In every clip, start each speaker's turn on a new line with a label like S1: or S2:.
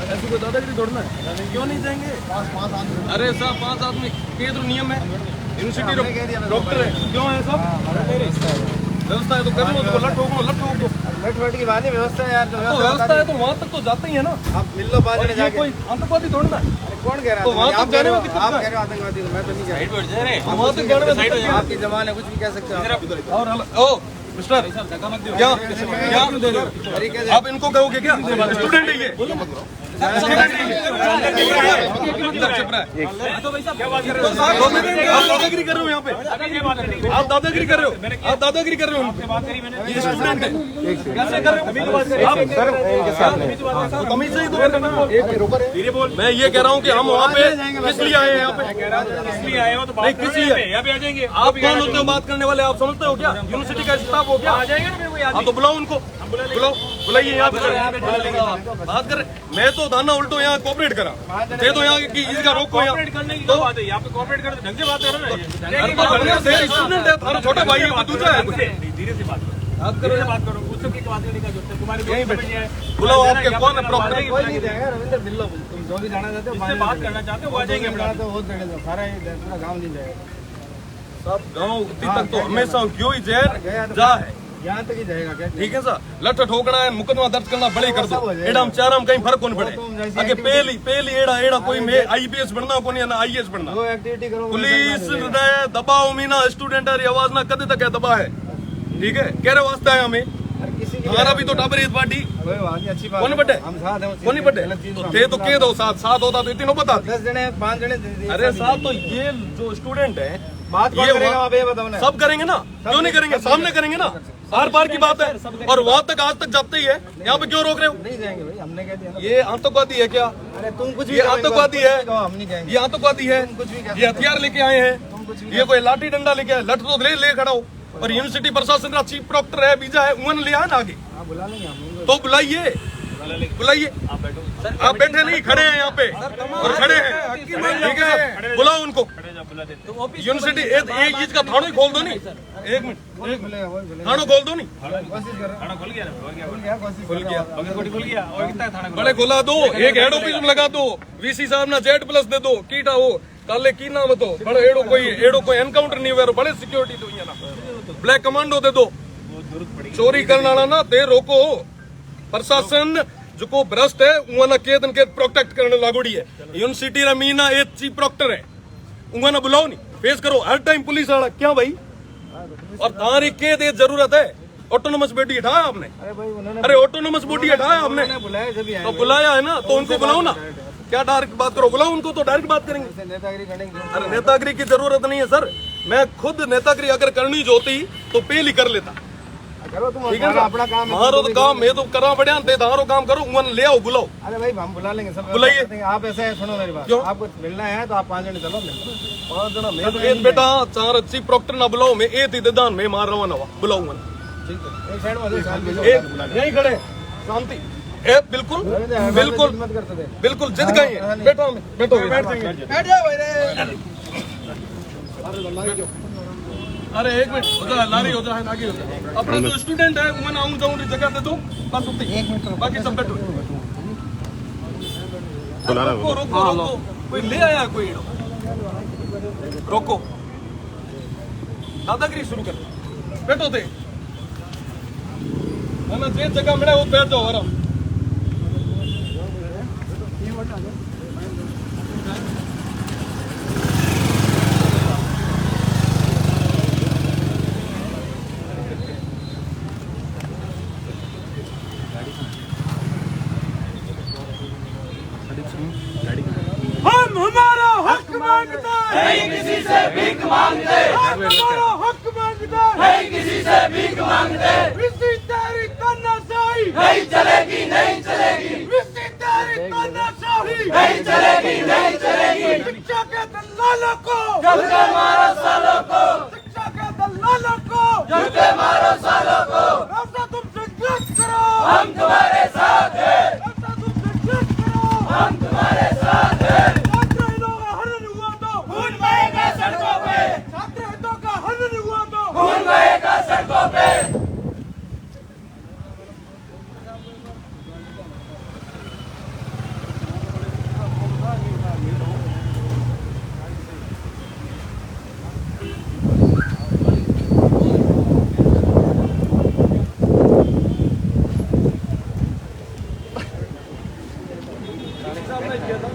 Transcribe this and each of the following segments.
S1: ऐसी कोई दादागिरी दौड़ना है, क्यों नहीं जाएंगे? अरे साहब 5 आदमी ये तो नियम है, यूनिवर्सिटी डॉक्टर है, क्यों है सब व्यवस्था है तो कर लो, लट ठोक दो।
S2: लट की बात नहीं, व्यवस्था है यार, तो
S1: व्यवस्था है तो वहाँ तक तो जाते ही है ना।
S2: आप मिल लो 5 जने जाके।
S1: कोई आतंकवादी थोड़ना है,
S2: कौन कह रहा है?
S1: तो वहाँ तक जाने में दिक्कत
S2: आप कह रहे हो आतंकवादी, मैं तो नहीं कह रहा।
S1: वहाँ तक जाने में दिक्कत है।
S2: आपकी जबान है, कुछ भी कह सकते हो।
S1: और ओ मिस्टर क्या दे रहे हो आप? इनको कहोगे क्या? स्टूडेंट है ये, दादागिरी कर रहे हो यहाँ पे, आप दादागिरी कर रहे हो, आप दादागिरी कर रहे हो। ये स्टूडेंट है, कैसे कर रहे हो? तमीज से ही तो मैं ये कह रहा हूँ कि हम वहाँ पे किस लिए आए हैं? यहाँ पे नहीं, किस लिए? आप कौन होते हो बात करने वाले? आप समझते हो क्या? यूनिवर्सिटी का स्टाफ हो क्या? हाँ तो बुलाओ उनको, बुलाइए यहाँ पे बात कर। मैं तो दाना उल्टो यहाँ कोऑपरेट करा दे दो यहाँ की इसका रोको यहाँ तो बात है, यहाँ पे कोऑपरेट करो, ढंग से बात करो ना। स्टूडेंट है, तुम्हारा छोटा भाई है, दूसरा है, धीरे से बात करो, उससे की बात करने का जो तुम्हारी यहीं पे बुलाओ। आपके कौन है प्रॉब्लम?
S2: कोई नहीं जाएगा रविंद्र, मिल लो, तुम जो भी जाना चाहते हो,
S1: इससे बात करना चाहते हो वो आ जाएंगे।
S2: तो वो सारा पूरा गाँव नहीं जाएगा,
S1: सब गाँव तक तो हमेशा क्यों ही जहर जा है,
S2: यहाँ तक ही जाएगा क्या?
S1: ठीक है सर, लठ ठोकना है, मुकदमा दर्ज करना बड़े कर दो, एडा हम चार हम कहीं फर्क कौन पड़े। आगे पहली एड़ा कोई में आईपीएस बनना कोनी है ना आईएएस बनना।
S2: एक्टिविटी करो,
S1: पुलिस दबाओ मीना स्टूडेंट आवाज ना कदे तक है दबा है, ठीक है, कह रहे वास्ते है हमें हमारा भी तो टाबर पार्टी कौन बटे कौन बटे थे तो कह दो साथ होता तो इतनी बता
S2: 10 जने 5 जने।
S1: अरे साहब तो ये जो स्टूडेंट है
S2: बात कौन करेगा? आप ये बताओ ना।
S1: सब करेंगे ना, क्यों नहीं करेंगे? सामने करेंगे ना, आर पार की बात है। और वहाँ तक आज तक जाते ही है, यहाँ पे क्यों रोक रहे हो?
S2: नहीं जाएंगे भाई, हमने कह दिया ना।
S1: ये आतंकवादी है क्या?
S2: अरे तुम कुछ भी
S1: ये आतंकवादी है,
S2: हम नहीं जाएंगे।
S1: ये आतंकवादी है, ये हथियार लेके आए हैं, ये कोई लाठी डंडा लेके आए, लठ तो ले खड़ा हो। और यूनिवर्सिटी प्रशासन का चीफ प्रोक्टर है, बीजा है, उन्होंने लिया है ना आगे,
S2: बुला लेंगे हम।
S1: तो बुलाइए। आप बैठे नहीं, खड़े हैं यहाँ पे और खड़े हैं, ठीक है, बुलाओ उनको। यूनिवर्सिटी एक चीज का थानों ही खोल दो नहीं, एक मिनट थानों खोल दो नहीं, खुल गया बड़े खुला दो, एक हेड ऑफिस में लगा दो, वीसी साहब ना Z+ दे दो, कीटा हो काले की नाम तो बड़े एडो कोई एनकाउंटर नहीं हुआ, बड़े सिक्योरिटी दो ना, ब्लैक कमांडो दे दो। चोरी करने वाला ना दे रोको, प्रशासन जो को भ्रष्ट है उन्हें केदन के प्रोटेक्ट करने लागोड़ी है। यूनिवर्सिटी रा मीना एक चीफ प्रोक्टर है, उन्हें बुलाओ नहीं, फेस करो हर टाइम पुलिस वाला क्या भाई। और तारी के दे जरूरत है, ऑटोनोमस बॉडी हटाया आपने? अरे ऑटोनोमस बॉडी हटाया आपने तो बुलाया है ना, तो उनको बुलाओ ना, क्या डायरेक्ट बात करो, बुलाओ उनको तो डायरेक्ट बात करेंगे। अरे नेतागिरी की जरूरत नहीं है सर, मैं खुद नेतागिरी अगर करनी जो होती तो पहले कर लेता, ठीक है अपना काम मारो तो काम मैं तो करा बढ़िया दे धारो काम करो, उन ले आओ बुलाओ।
S2: अरे भाई हम बुला लेंगे सब,
S1: बुलाइए।
S2: आप ऐसा है, सुनो मेरी बात, आपको मिलना है तो आप 5 जने चलो,
S1: 5 जना मैं तो एक बेटा चार चीफ प्रोक्टर ना बुलाओ, मैं एक ही देदान मैं मार रहा हूँ, बुलाऊंगा
S2: ठीक है। एक साइड में
S1: एक यही खड़े शांति ए, बिल्कुल बिल्कुल जिद गए हैं, बैठो बैठ जाओ भाई। अरे एक मिनट हो जाए, लारी हो जाए, आगे हो जाए, अपना जो स्टूडेंट है उन्हें आऊँ जाऊँ जगह दे दो बस उतनी, बाकी सब बैठो। रोको कोई ले आया, कोई रोको, दादागिरी शुरू कर, बैठो थे ना, जे जगह मिले वो बैठ जाओ आराम। हम हमारा हक मांगते हैं, किसी से भीख मांगते, हम हमारा हक मांगते हैं, किसी से भीख मांगते, विसी तेरी तानाशाही नहीं चलेगी, नहीं चलेगी, विसी तेरी तानाशाही नहीं चलेगी, नहीं चलेगी। शिक्षा के दलालों को जल के मारो सालों को, शिक्षा के दलालों को जल के मारो सालों को। रास्ता तुम संघर्ष करो, हम तुम्हारे साथ हैं, रास्ता तुम संघर्ष करो, हम तुम्हारे साथ हैं। छात्र हितों का हनन हुआ तो खून बहेगा सड़कों पे, छात्र हितों का हनन हुआ तो खून बहेगा सड़कों पे। मैंने किया था।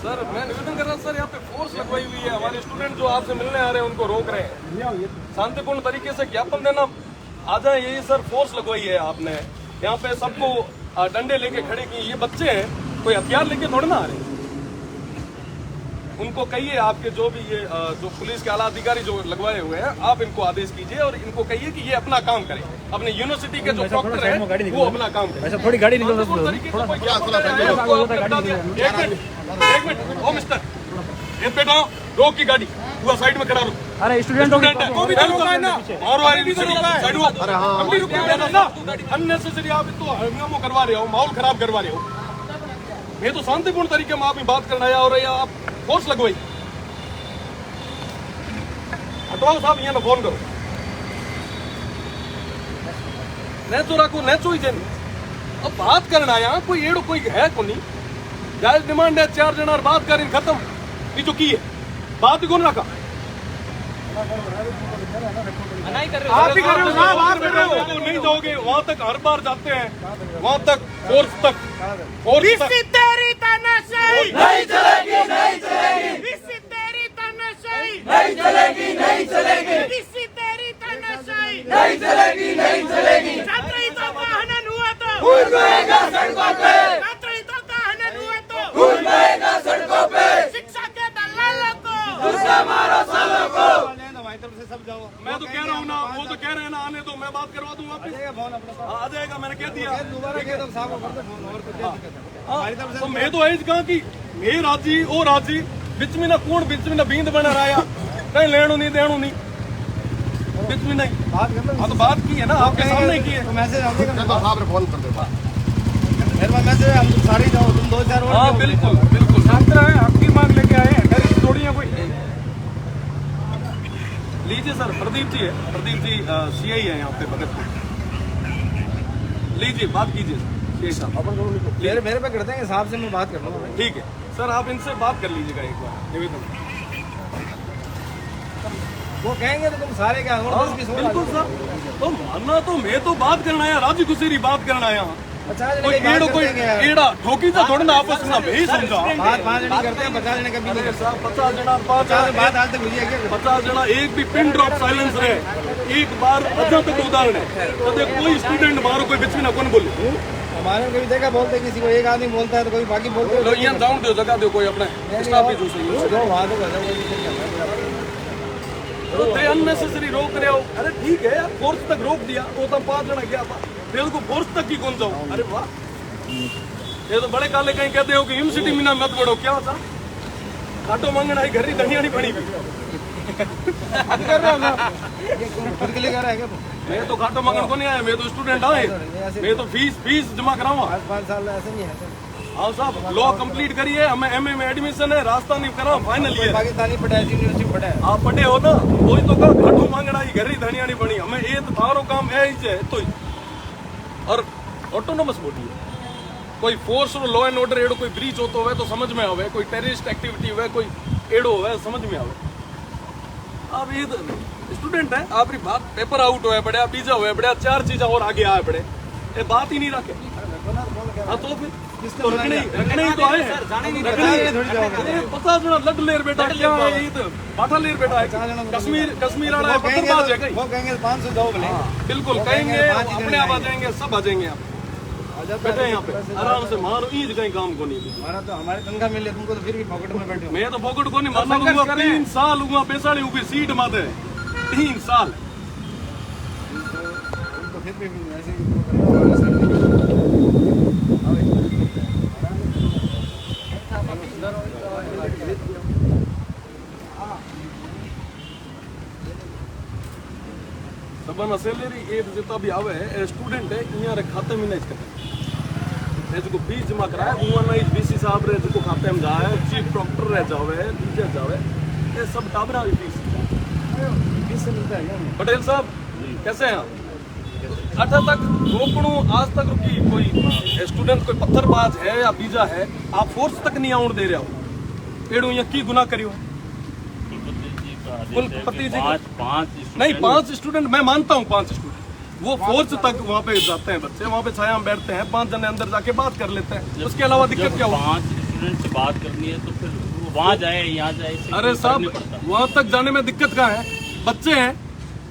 S1: सर मैं निवेदन कर रहा हूँ सर, यहाँ पे फोर्स लगवाई हुई है, हमारे स्टूडेंट जो आपसे मिलने आ रहे हैं उनको रोक रहे हैं। शांतिपूर्ण तरीके से ज्ञापन देना आ जाए, यही सर फोर्स लगवाई है आपने। यहाँ पे सबको डंडे लेके खड़े किए, ये बच्चे हैं, कोई हथियार लेके थोड़े ना आ रहे हैं। उनको कहिए, आपके जो भी ये जो पुलिस के आला अधिकारी जो लगवाए हुए हैं, आप इनको आदेश कीजिए और इनको कहिए कि ये अपना काम करें। अपने यूनिवर्सिटी के जो डॉक्टर है वो अपना काम करें।
S2: ऐसा थोड़ी गाड़ी निकल
S1: एक मिनट ओ मिस्टर, ये बेटा रोक की गाड़ी, पूरा साइड में खड़ा रो।
S2: अरे स्टूडेंट
S1: है वो भी तो रोका है ना, और वाली भी रोका है। साइड में अपनी रुक ना, अननेसेसरी आप तो हंगामा करवा रहे हो, माहौल खराब करवा रहे हो। ये तो शांतिपूर्ण तरीके में आप बात करना है और आप फोर्स लगवाई। हटवाओ साहब, यहाँ फोन करो, नेचो रखो, नेचो ही जन। अब बात करना यहाँ कोई एड़ो कोई है को नहीं, जायज डिमांड है 4 जना बात करें खत्म। ये जो की है बात ही कौन रखा, आप ही कर रहे हो साहब, आप कर रहे हो। नहीं जाओगे वहां तक, हर बार जाते हैं वहां तक, फोर्स तक, फोर्स तक।
S3: तेरी तानाशाही नहीं चलेगी, नहीं चलेगी। इससे तेरी तानाशाही नहीं चलेगी, नहीं चलेगी। इससे तेरी तानाशाही नहीं चलेगी, नहीं चलेगी। छात्र हितों का हनन हुआ तो भूल गएगा सड़कों पे, छात्र हितों का हनन हुआ तो भूल गएगा सड़कों पे। शिक्षा के दलालों को दूसरा मारो सालों को।
S2: सब जाओ,
S1: मैं तो कह रहा हूँ ना, वो तो कह रहे हैं ना आने दो, मैं बात करवा दूँ वापिस। आ जाएगा, मैंने कह दिया।
S2: दोबारा कह दो साहब, और कुछ हमारी तरफ से
S1: तो मैं तो ऐज कहा कि मैं राजी ओ राजी, बिच में ना कौन बिच में ना बींद बना रहा है, कहीं लेणो नहीं देणो नहीं, बिच में नहीं
S2: बात कर लो।
S1: हाँ तो बात की है ना, आपके सामने की है।
S2: तो मैसेज हम देगा
S4: तो साहब फोन कर दो।
S2: मेरे पास मैसेज है, हम सारे जाओ, तुम 2-4 और
S1: हाँ
S2: जाओ।
S1: बिल्कुल बिल्कुल,
S2: छात्र है, आपकी मांग लेके आए हैं, डर की थोड़ी है कोई।
S1: लीजिए सर, प्रदीप जी है, प्रदीप जी सीआई है यहाँ पे भगत। लीजिए बात कीजिए सीआई साहब।
S2: मेरे पे करते हैं, साहब से मैं बात कर लूँगा।
S1: ठीक है सर, आप इनसे बात कर लीजिएगा एक बार, निवेदन।
S2: वो कहेंगे तो तुम सारे क्या
S1: बिल्कुल सर, तो मानना तो मैं तो बात करना है, राजी गुसेरी बात करना है यहाँ।
S2: अच्छा
S1: कोई एड़ो कोई एड़ा ठोकी तो थोड़ा ना आपस में नहीं समझा।
S2: बात 5 जने करते हैं, 50 जने कभी नहीं करते।
S1: 50 जना 5
S2: बात आज तक हुई है क्या?
S1: 50 जना एक भी पिन ड्रॉप साइलेंस रहे एक बार, अजा तक उदाहरण है। तो कोई स्टूडेंट मारो, कोई बिच में ना कौन बोले।
S2: हमारे कभी देखा बोलते किसी को, एक आदमी बोलता है तो कोई बाकी बोलते हैं।
S1: लो यहाँ जाऊँ दो, जगह दो, कोई अपने स्टाफ भी दूसरी
S2: जो वहाँ तो
S1: तो अननेसेसरी रोक रहे हो। अरे ठीक है यार, फोर्स तक रोक दिया, वो तो 5 जना गया था, फिर को फोर्स तक की कौन जाओ। अरे वाह, ये तो बड़े काले कहीं कहते हो कि यूनिवर्सिटी में ना मत पढ़ो, क्या होता काटो मांगना है, घर ही धनिया नहीं पड़ी भी
S2: कर रहे हो ना, खुद के लिए कर रहा है क्या?
S1: मैं तो काटो मांगन को नहीं आया, मैं तो स्टूडेंट आए, मैं तो फीस जमा कराऊंगा।
S2: 5 साल ऐसे नहीं है।
S1: हाँ साहब, लॉ कंप्लीट करिए, हमें एमए में एडमिशन है, रास्ता नहीं करा, फाइनल ईयर।
S2: पाकिस्तानी पढ़ा है, यूनिवर्सिटी पढ़ा है।
S1: आप पढ़े हो ना, वही तो कहा काटो मांगना ही, घर ही धनिया नहीं पड़ी। हमें ये तो थारो काम है ही तो ही। और ऑटोनोमस बॉडी है, कोई फोर्स और लॉ एंड ऑर्डर एडो कोई ब्रीच होता हुआ तो समझ में आवे, कोई टेररिस्ट एक्टिविटी हुआ, कोई एडो हुआ समझ में आवे। अब ये स्टूडेंट है, आपकी बात पेपर आउट हुआ पड़े, बीजा हुआ पड़े, 4 चीजा और आगे आए पड़े, ये बात ही नहीं रखे। हाँ तो फिर तो रखने ही तो आए हैं, रखने 50 जना लड लेर बेटा, क्या है ये तो बाठा लेर बेटा है, कश्मीर आड़ा है, पत्थरबाज है कहीं।
S2: वो कहेंगे 500 दो बोले।
S1: बिल्कुल कहेंगे, अपने आप आ जाएंगे, सब आ जाएंगे आप बैठे यहाँ पे आराम से, मारो ईद कहीं काम को नहीं।
S2: हमारा तो हमारी तनख्वाह मिले, तुमको तो फिर भी पॉकेट में बैठे हो।
S1: मैं तो पॉकेट को नहीं मरना लूंगा, 3 साल हुआ पैसाड़ी ऊपर सीट माते 3 साल।
S2: तुमको फिर भी ऐसे
S1: सबन सैलरी एक जितना भी आवे है, स्टूडेंट है यहाँ रे खाते में नहीं करते, जो फीस जमा कराए उहाँ नहीं बीसी साहब रे जो खाते में जाए, चीफ डॉक्टर रह जावे, टीचर जावे, ये सब टाबरा की फीस
S2: मिलता है।
S1: पटेल साहब कैसे हैं आप? 8 तक रोकणू आज तक रुकी, कोई स्टूडेंट कोई पत्थरबाज है या बीजा है, आप फोर्स तक नहीं आउण दे रहे हो, एड़ू यहाँ की गुनाह करियो। कुलपति जी
S5: 5
S1: नहीं 5 स्टूडेंट मैं मानता हूँ, 5 स्टूडेंट वो फोर्स तक वहाँ पे जाते हैं बच्चे, वहाँ पे छाया में बैठते हैं, 5 जने अंदर जाके बात कर लेते हैं, उसके अलावा दिक्कत क्या होगी?
S4: 5 स्टूडेंट से बात करनी है तो फिर वहाँ जाए यहाँ जाए,
S1: अरे साहब वहाँ तक जाने में दिक्कत कहाँ है? बच्चे हैं,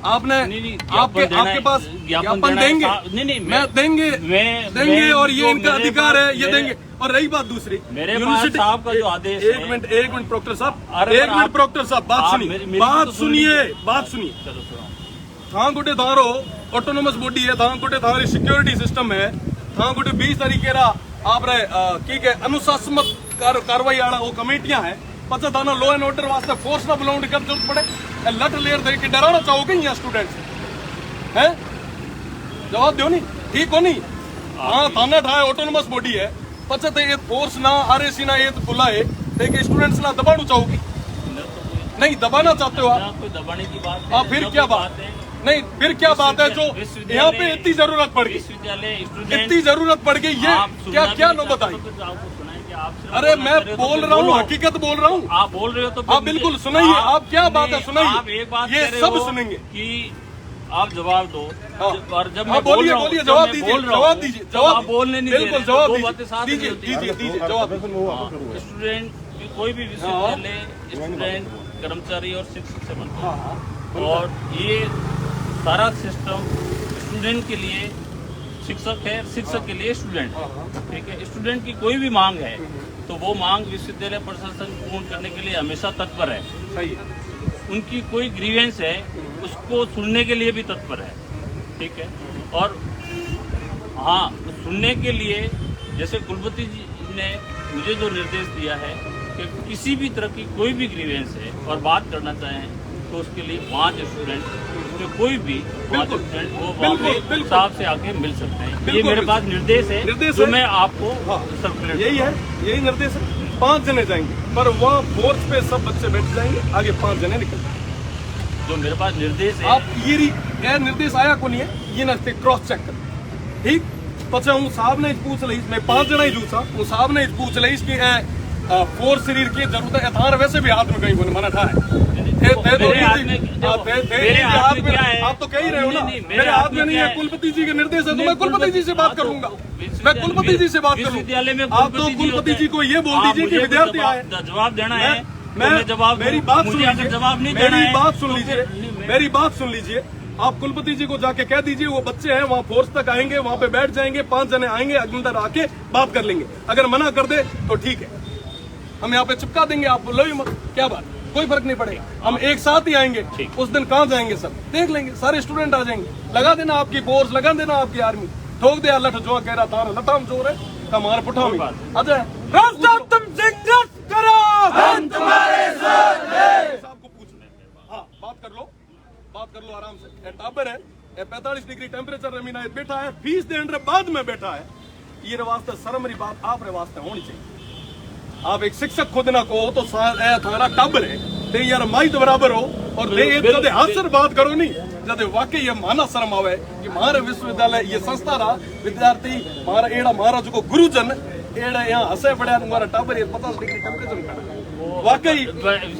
S1: आपने आपके पास ज्ञापन देंगे?
S4: नहीं
S1: मैं देंगे और ये इनका अधिकार है, ये देंगे। और रही बात दूसरी,
S4: मेरे पास साहब का जो आदेश
S1: एक मिनट प्रोक्टर साहब, एक मिनट प्रोक्टर साहब, बात सुनिए। थां गुटे थारो ऑटोनोमस बॉडी है, थां गुटे थारी सिक्योरिटी सिस्टम है, थां गुटे 20 तरीके रा आप ठीक है अनुशासनात्मक कार्रवाई आड़ा वो कमेटियां है, पचा थाना लॉ एंड ऑर्डर वास्ते फोर्स ना बुलाने की जरूरत पड़े, लट लेयर दे के डराना चाहोगे यहाँ स्टूडेंट्स हैं? जवाब दो नहीं, ठीक हो नहीं? हाँ थाना ठाए ऑटोनोमस बॉडी है, पचा ते फोर्स ना आरएसी ना ये बुलाए ते स्टूडेंट्स ना दबाणु चाहोगे? नहीं दबाना चाहते हो आप?
S4: कोई दबाने की बात है,
S1: फिर क्या बात है? नहीं फिर क्या बात है जो यहाँ पे इतनी जरूरत पड़ गई, इतनी जरूरत पड़ गई, ये क्या नौबत आई? अरे मैं बोल रहा हूँ, हकीकत बोल रहा हूँ।
S4: आप बोल रहे हो तो
S1: आप बिल्कुल सुनाइए, आप क्या बात है सुनाइए,
S4: आप एक बात
S1: ये सब सुनेंगे
S4: कि आप जवाब दो। और जब मैं
S1: बोलिए जवाब दीजिए,
S4: जवाब बोलने नहीं दे रहे,
S1: जवाब
S4: दो बातें साथ
S1: दीजिए जवाब।
S4: स्टूडेंट कोई भी विश्वविद्यालय स्टूडेंट कर्मचारी और शिक्षक से बनता है, और ये सारा सिस्टम स्टूडेंट के लिए शिक्षक है, शिक्षक के लिए स्टूडेंट है, ठीक है। स्टूडेंट की कोई भी मांग है तो वो मांग विश्वविद्यालय प्रशासन पूर्ण करने के लिए हमेशा तत्पर है।
S1: सही है।
S4: उनकी कोई ग्रीवेंस है उसको सुनने के लिए भी तत्पर है, ठीक है। और हाँ, सुनने के लिए जैसे कुलपति जी ने मुझे जो निर्देश दिया है कि किसी भी तरह की कोई भी ग्रीवेंस है और बात करना चाहें तो उसके लिए 5 स्टूडेंट, उसमें कोई भी 5 स्टूडेंट वो वहाँ पे साहब से आके मिल सकते हैं। ये मेरे पास निर्देश है जो मैं आपको सर्कुलेट,
S1: यही निर्देश है। 5 जने जाएंगे पर वहाँ फोर्स पे सब बच्चे बैठ जाएंगे, आगे 5 जने निकल जाएंगे।
S4: जो मेरे पास निर्देश है,
S1: आप ये निर्देश आया को नहीं है, ये ना क्रॉस चेक कर, ठीक। पचा हूँ साहब ने पूछ ली, मैं 5 जना ही जूसा हूँ, साहब ने पूछ ली कि फोर्स शरीर की जरूरत है, थार वैसे भी हाथ में कहीं को मना था आप तो कह ही रहे हो ना, मेरे हाथ में नहीं है, कुलपति जी के निर्देश है, तो मैं कुलपति जी से बात करूंगा, मैं कुलपति जी से बात करूंगा। आप तो कुलपति जी को ये बोल दीजिए कि विद्यार्थी आए,
S4: जवाब देना है।
S1: मैं
S4: जवाब,
S1: मेरी बात सुन लीजिए,
S4: जवाब नहीं,
S1: मेरी बात सुन लीजिए, मेरी बात सुन लीजिए। आप कुलपति जी को जाके कह दीजिए वो बच्चे हैं वहाँ फोर्स तक आएंगे, वहाँ पे बैठ जाएंगे, 5 जने आएंगे, अंदर आके बात कर लेंगे। अगर मना कर दे तो ठीक है, हम यहाँ पे चिपका देंगे, आप लो ही मत, क्या बात, कोई फर्क नहीं पड़ेगा। हम एक साथ ही आएंगे, उस दिन कहाँ जाएंगे सब देख लेंगे, सारे स्टूडेंट आ जाएंगे, लगा देना आपकी फोर्स, लगा देना आपकी आर्मी, ठोक दे लठ जो कह रहा था लठाम जोर है हमारे पुठा में अजय तुम संघर्ष करो, हम तुम्हारे साथ हैं। आपको पूछना है, हाँ बात कर लो आराम से। टाबर है 45 डिग्री टेम्परेचर रमीना बैठा है, फीस देने बाद में बैठा है, ये वास्ते शर्म री बात आप रे वास्ते होनी चाहिए। आप एक शिक्षक खुद ना कहो तो थारा टाबर है ते यार माई तो बराबर हो, और जब हाथ से बात करो नहीं, जब वाकई ये माना शर्म आवे कि हमारे विश्वविद्यालय ये संस्था रहा विद्यार्थी हमारा एड़ा महाराज को गुरुजन एड़ा यहाँ हंसे पड़ा हमारा टाबर ये 50 डिग्री टेम्परेचर खड़ा वाकई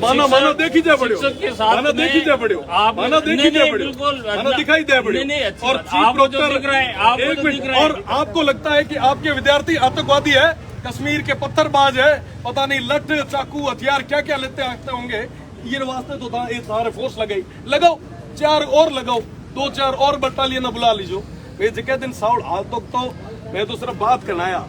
S1: माना देखी जाए बड़े, माना देखी जाए बड़े, माना देखी जाए बड़े, माना दिखाई दे बड़े। और चीफ प्रोक्टर और आपको लगता है कि आपके विद्यार्थी आतंकवादी है, कश्मीर के पत्थरबाज है, पता नहीं लठ चाकू हथियार क्या क्या लेते आते होंगे, ये वास्ते तो था एक सारे फोर्स लगाओ 4 और लगाओ, 2-4 और बटालियन बुला लीजो। मैं जिके दिन साउड हाल तो मैं तो सिर्फ बात करनाया,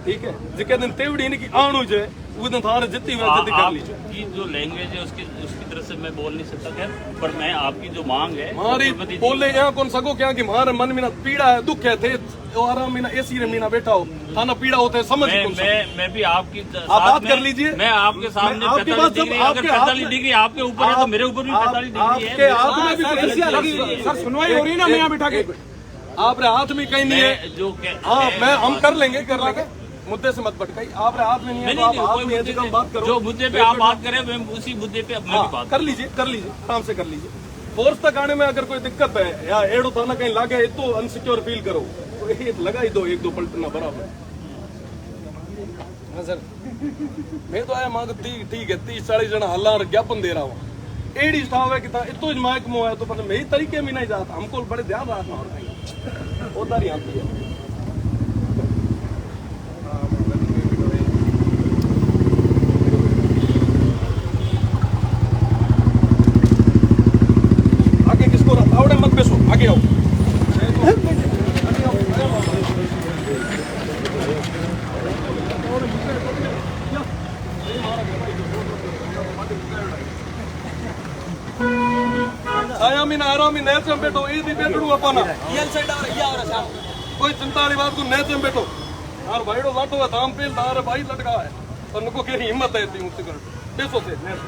S1: ठीक है, जिके दिन तेवड़ी नहीं की आणु जे वो दिन थारे जितनी जल्दी कर लीजिए।
S4: आपकी जो लैंग्वेज है उसकी तरह से मैं बोल नहीं सकता, खैर, पर मैं आपकी जो मांग है
S1: हमारी बोले यहाँ कौन सको क्या कि हमारे मन में ना पीड़ा है, दुख है, थे आराम में ना एसी रे मीना बैठा हो, थाना पीड़ा होता है, समझ
S4: मैं भी आपकी
S1: आप बात कर लीजिए,
S4: मैं आपके सामने 45 डिग्री आपके ऊपर है तो मेरे ऊपर भी 45 डिग्री है।
S2: सर सुनवाई हो रही ना, मैं यहाँ बैठा के
S1: आप हाथ में कहीं नहीं है
S4: जो
S1: हाँ मैं हम कर लेंगे मुद्दे से मत भटकाई, आप हाथ में नहीं है, आप हाथ में है, बात करो,
S4: जो मुद्दे पे आप बात करें मैं उसी मुद्दे पे मैं भी बात
S1: कर लीजिए आराम से कर लीजिए। फोर्स तक आने में अगर कोई दिक्कत है या एड़ो थाना कहीं लागे तो अनसिक्योर फील करो तो एक लगा ही दो, 1-2 पलटना बराबर। हाँ सर मैं तो आया मांग ठीक है 30-40 जना हल्ला ज्ञापन दे रहा हूँ, एडी स्टाफ है कितना इतो इजमायक मो है तो पर मेरी तरीके में नहीं जाता हमको बड़े ध्यान रखना और नहीं उधर ही आती है आगे किसको आवड़े मत बेसो आगे आओ आयामी ना आरामी नहर से बैठो ये भी बैठू अपना कोई चिंता वाली बात को नहर से बैठो यार भाईडो लाटो है धाम पेल दार भाई लटका है पर नको के हिम्मत है इतनी ऊंची कर बेसो से नहर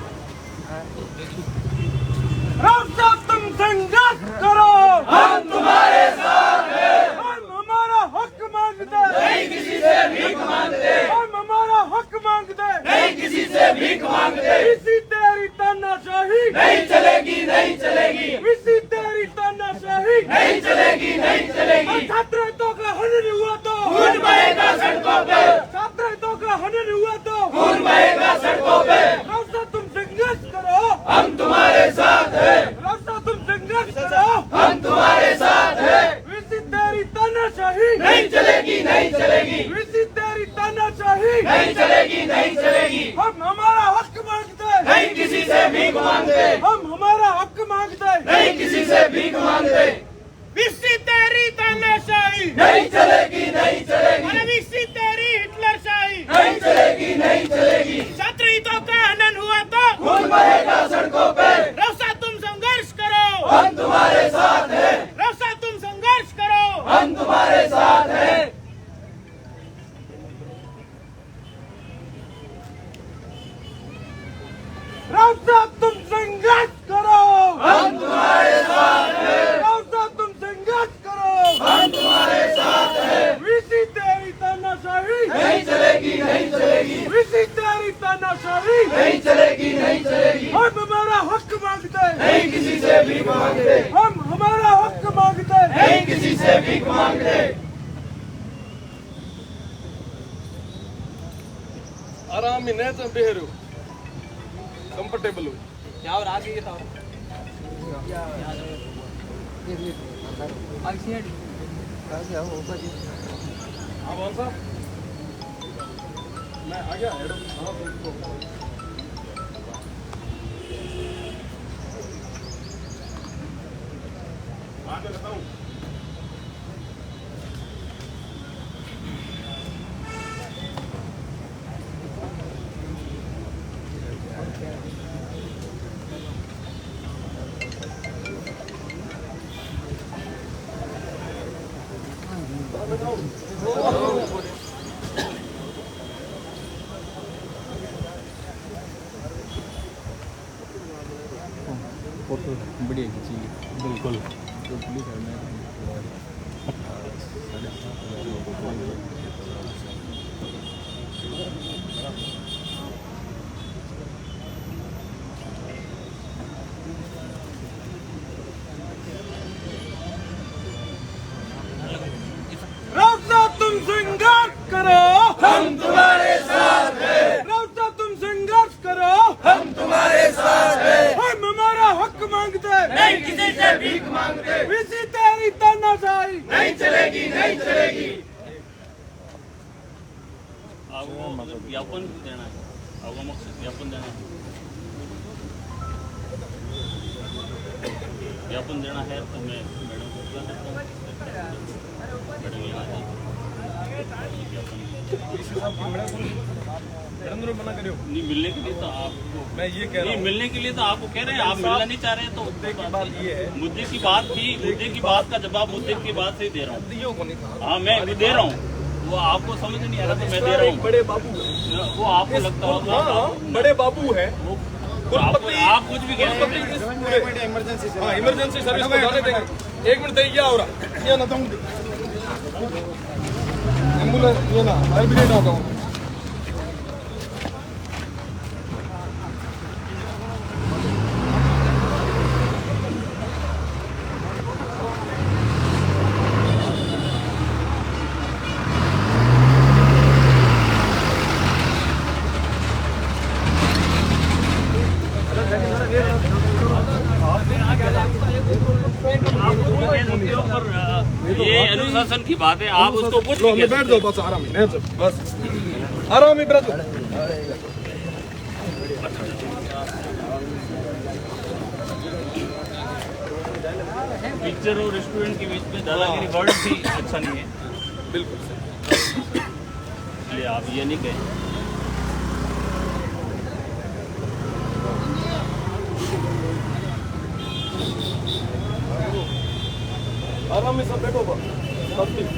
S1: रास्ता तुम संघर्ष करो हम तुम्हारे साथ हैं हम हमारा हक मांगते नहीं किसी से भीख मांगते हम हमारा हक मांगते नहीं किसी से भीख मांगते इसी तेरी तानाशाही नहीं चलेगी नहीं चलेगी इसी तेरी तानाशाही नहीं चलेगी नहीं चलेगी छात्र हितों का हनन हुआ तो खून बहेगा सड़कों पे छात्र हितों का हनन हुआ तो खून बहेगा सड़कों पे रास्ता तुम संघर्ष करो हम तुम्हारे साथ हैं रास्ता तुम संघर्ष करो हम तुम्हारे साथ हैं इसी तेरी तानाशाही नहीं चलेगी नहीं चलेगी इसी तेरी तानाशाही नहीं चलेगी नहीं चलेगी हम हमारा हक मांगते नहीं किसी से भीख मांगते हम हमारा हक मांगते नहीं किसी से भीख मांगते इसी तेरी तानाशाही नहीं चलेगी नहीं चलेगी अरे इसी तेरी हिटलरशाही नहीं चलेगी नहीं चलेगी छात्र हितों का हनन हुआ तो खून बहेगा सड़कों पे रौसा तुम संघर्ष करो हम तुम्हारे साथ हैं रौसा तुम संघर्ष करो हम तुम्हारे साथ हैं रौसा तुम संघर्ष करो हम तुम्हारे साथ हैं रौसा तुम संघर्ष करो हम तुम्हारे साथ हैं इसी तेरी तानाशाही नहीं चलेगी नहीं चलेगी इसी तेरी तानाशाही नहीं चलेगी नहीं चलेगी हम हमारा हक मांगते नहीं किसी से भीख मांगते हम हमारा हक मांगते नहीं किसी से भीख मांगते आराम में नहीं तो बेहरो कंफर्टेबल हो क्या और आगे ये था हाँ कौन सा मैं आ गया आगे बताऊं
S2: फोटो बढ़िया खींची बिल्कुल तो पुलिस है मैं 7,500 लोगों को
S1: रौसा तुम संघर्ष करो हम तुम्हारे साथ हैं रौसा तुम संघर्ष करो हम तुम्हारे साथ हैं हम हमारा हक मांगते नहीं किसी से भीख मांगते इसी तेरी तानाशाही नहीं चलेगी नहीं चलेगी
S4: आपको मतलब ज्ञापन देना है आपको मकसद ज्ञापन देना है ज्ञापन देना है तो मैं मैडम को
S1: मना करो
S4: नहीं मिलने के लिए तो आपको
S1: मैं ये कह रहा
S4: नहीं
S1: हूँ
S4: मिलने के लिए तो आपको कह रहे हैं आप मिलना नहीं चाह रहे हैं तो
S1: मुद्दे की बात ये है
S4: मुद्दे की बात थी मुद्दे की बात का जवाब मुद्दे की बात से ही दे रहा हूँ
S1: दियो को नहीं कहा
S4: हाँ मैं भी दे रहा हूँ वो आपको समझ नहीं आ रहा तो मैं दे रहा हूँ
S1: बड़े बाबू है
S4: वो आपको लगता होगा
S1: हाँ बड़े बाबू है
S4: आप कुछ भी कह रहे हैं
S2: इमरजेंसी
S1: हाँ इमरजेंसी सर्विस को जाने देंगे 1 मिनट क्या हो रहा ये ना तुम एम्बुलेंस ये ना हाइब्रिड आता हूँ
S4: कह सकते हो, पर ये अनुशासन की बात है, आप उसको कुछ
S1: लो,
S4: नहीं कह
S1: बैठ
S4: सकते।
S1: जाओ बस आराम ही नहीं, बस आराम ही बैठ जाओ।
S4: पिक्चर और रेस्टोरेंट के बीच में दादागिरी वर्ड भी अच्छा नहीं है,
S1: बिल्कुल
S4: इसलिए आप ये नहीं कहें।
S1: आराम में सब बैठो बस सब ठीक।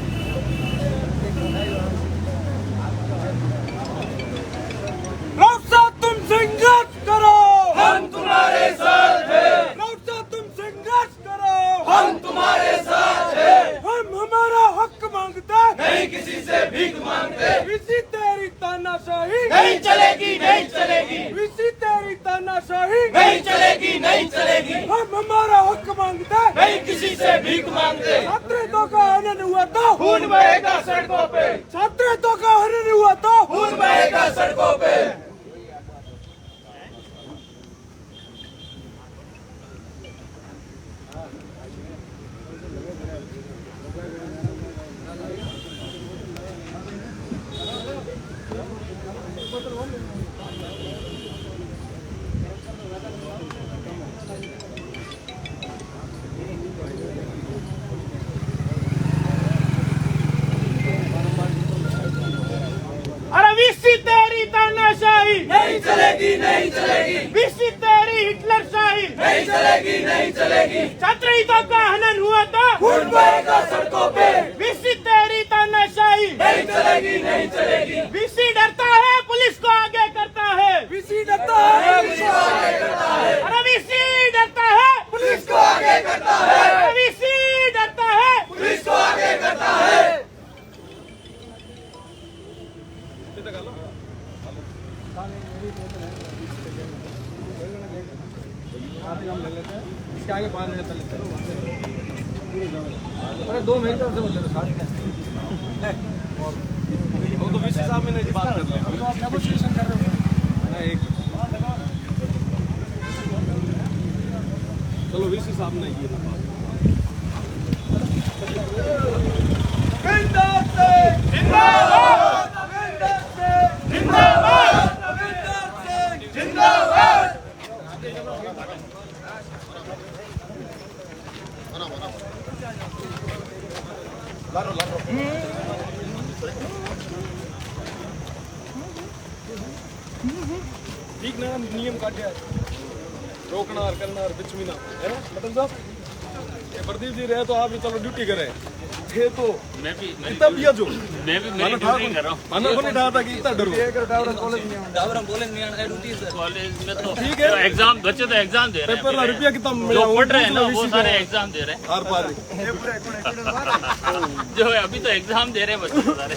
S1: तुम संघर्ष करो, हम तुम्हारे साथ हैं। तुम संघर्ष करो, हम तुम्हारे साथ हैं। हम हमारा हक मांगते नहीं, किसी से भीख मांगते। इसी तेरी तानाशाही नहीं चलेगी, नहीं चलेगी। इसी तेरी तानाशाही नहीं चलेगी, नहीं चलेगी। हम हमारा हक मांगते नहीं, किसी से भीख मांगते। छात्रों का हनन हुआ तो खून बहेगा सड़कों पे। छात्रों का हनन हुआ तो खून बहेगा सड़कों पे।
S3: अरे विसी तेरी तानाशाही
S1: नहीं चलेगी, नहीं चलेगी।
S3: विसी तेरी हिटलर शाही
S1: नहीं चलेगी, नहीं चलेगी।
S3: छात्र हितों का हनन हुआ तो
S1: खून बहेगा सड़कों पे।
S3: विसी तेरी तानाशाही
S1: नहीं चलेगी, नहीं चलेगी।
S3: विसी डरता है पुलिस को आगे करता है।
S1: विसी डरता है, पुलिस को आगे करता है।
S3: अरे विसी डरता है
S1: पुलिस को आगे करता है।
S3: अरे विसी डरता है
S1: पुलिस को आगे करता है।
S2: इसके आगे 5 मिनट पहले अरे 2 मिनट से बोल रहे
S1: वो तो वीसी साहब में नहीं बात कर रहे हैं।
S2: तो आप नेगोशिएशन कर रहे हो
S1: ना एक चलो वीसी साहब ने ये ना बात। ठीक ना नियम काटे रोकना और करना और बिच में ना है ना मतलब साहब ये प्रदीप जी रहे तो आप भी चलो ड्यूटी करें थे तो
S4: मैं भी
S1: कितना पिया जो
S4: मैं भी मेरी ड्यूटी कर रहा हूँ
S1: माना को नहीं था कि इतना डरो
S4: कॉलेज में। तो
S1: ठीक है।
S4: एग्जाम बच्चे तो एग्जाम दे रहे
S1: पेपर
S4: हैं,
S1: रुपया कितना
S4: जो
S1: मिला
S4: पढ़ रहे हैं ना वो सारे एग्जाम दे रहे हैं,
S1: आर पार
S4: जो है अभी तो एग्जाम दे रहे हैं बच्चे सारे।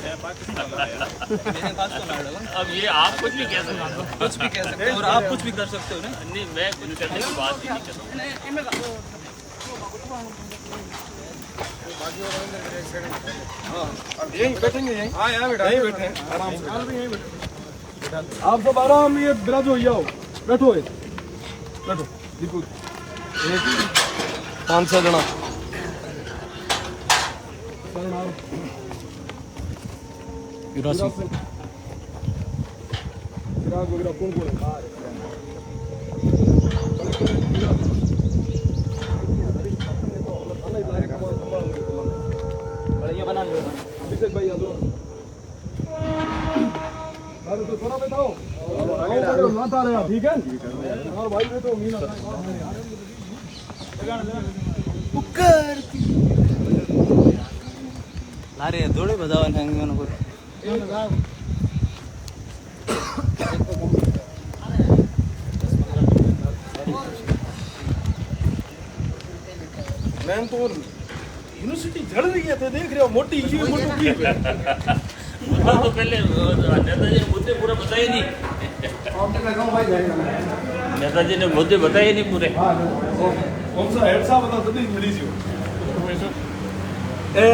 S4: अब ये आप कुछ भी कह सकते हो,
S5: कुछ भी कह सकते हो और आप कुछ भी कर सकते हो ना।
S4: नहीं मैं कुछ करने की बात ही नहीं करता।
S1: यहीं बैठेंगे यहीं हाँ यहाँ बैठा यहीं बैठे आराम से आप सब आराम ये बिराजो आओ बैठो बैठो दीपू 5-6 जना वगैरह कौन कौन है अभिषेक भाई यादव अरे तो थोड़ा बैठाओ ना था रहे ठीक है और भाई बैठो मीना
S5: लारे थोड़े बजावन है उनको।
S1: मैम तो यूनिवर्सिटी जड़ रही है देख रहे हो मोटी ये मोटू की
S4: मुद्दा तो पहले नेताजी ने मुद्दे पूरा बताए नहीं, नेताजी ने मुद्दे बताए नहीं पूरे।
S1: कौन सा हेड साहब बता तभी मिली जी ए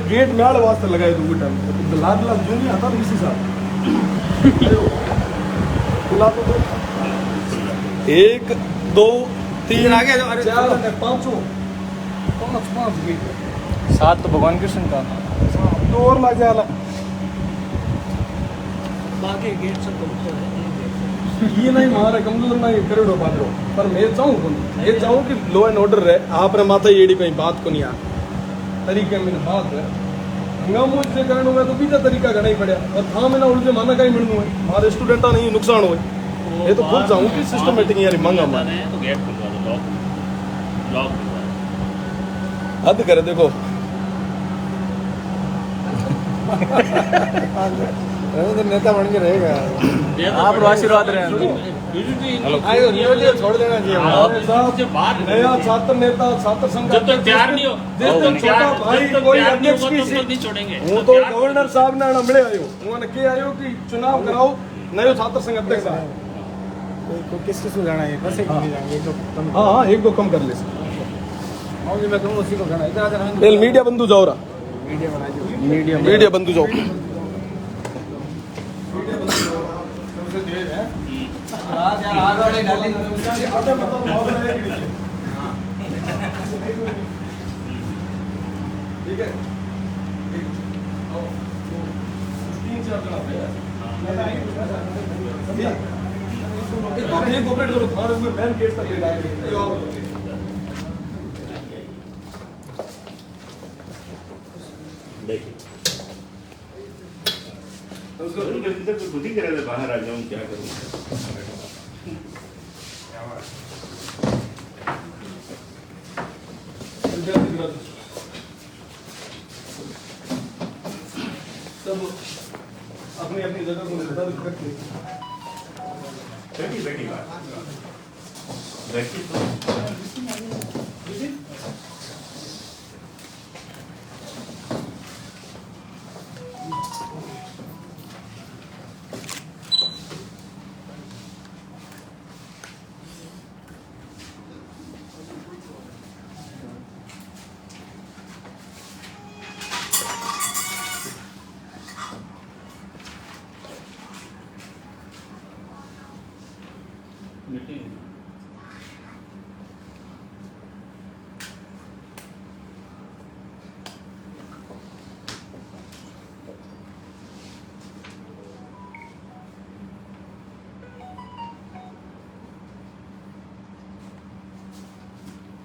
S1: गेट नाल वास्ते लगाए दो टाइम लाल जो नहीं आता इसी साहब खुला तो 1 2 3
S2: आगे
S1: 4 5 5 गेट
S2: 7 तो भगवान कृष्ण का
S1: तो और लग जाला
S5: बाकी गेट सब तो है
S1: ये नहीं मारे कमजोर नहीं करोड़ो बांधो पर मैं चाहूँ कि लो एंड ऑर्डर रहे आपने माथा येड़ी कोई बात को नहीं आ तरीके में बात है हंगामो से करने में तो बीजा तरीका घना ही पड़ा और था में ना उल्टे माना कहीं मिलनू है हमारे स्टूडेंटा नहीं नुकसान हो ये तो खुद चाहूँ कि सिस्टमेटिक यार मांगा मारे
S4: तो गेट खुलवा दो लॉक खुलवा दो
S1: हद करे देखो
S2: नेता बन के रहेगा आप आशीर्वाद रहे
S1: आयो नियोजन छोड़ देना चाहिए हमारे साथ नया छात्र नेता छात्र संघ
S4: जब तक तैयार नहीं हो
S1: जिस दिन छोटा भाई कोई अध्यक्ष की
S4: नहीं छोड़ेंगे
S1: हूँ तो गवर्नर साहब ने मिले आयो उन्होंने के आयो कि चुनाव कराओ नयो छात्र संघ अध्यक्ष आए
S2: किस किस को जाना है बस एक नहीं जाएंगे एक दो कम
S1: हाँ हाँ एक दो कम कर ले
S2: और मैं कहूँ उसी को जाना इधर आ
S1: पहले मीडिया बंधु जाओ रहा
S2: मीडिया बनाइए
S1: मीडिया बंधु जाओ ठीक है एक ऑपरेट करो तुम्हारे उसमें मैन केस तक ले जाएंगे
S6: खुद ही कह रहे थे बाहर आ जाऊं क्या करूं
S1: सब अपनी अपनी जगह को बता रखते
S6: बैठी बात बैठी तो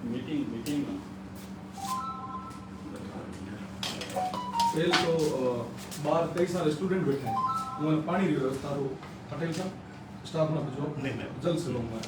S4: मीटिंग
S1: पहले तो बाहर कई सारे स्टूडेंट बैठे हैं उन्होंने पानी की व्यवस्था तो पटेल साहब स्टाफ ना भेजो जल्द से लूंगा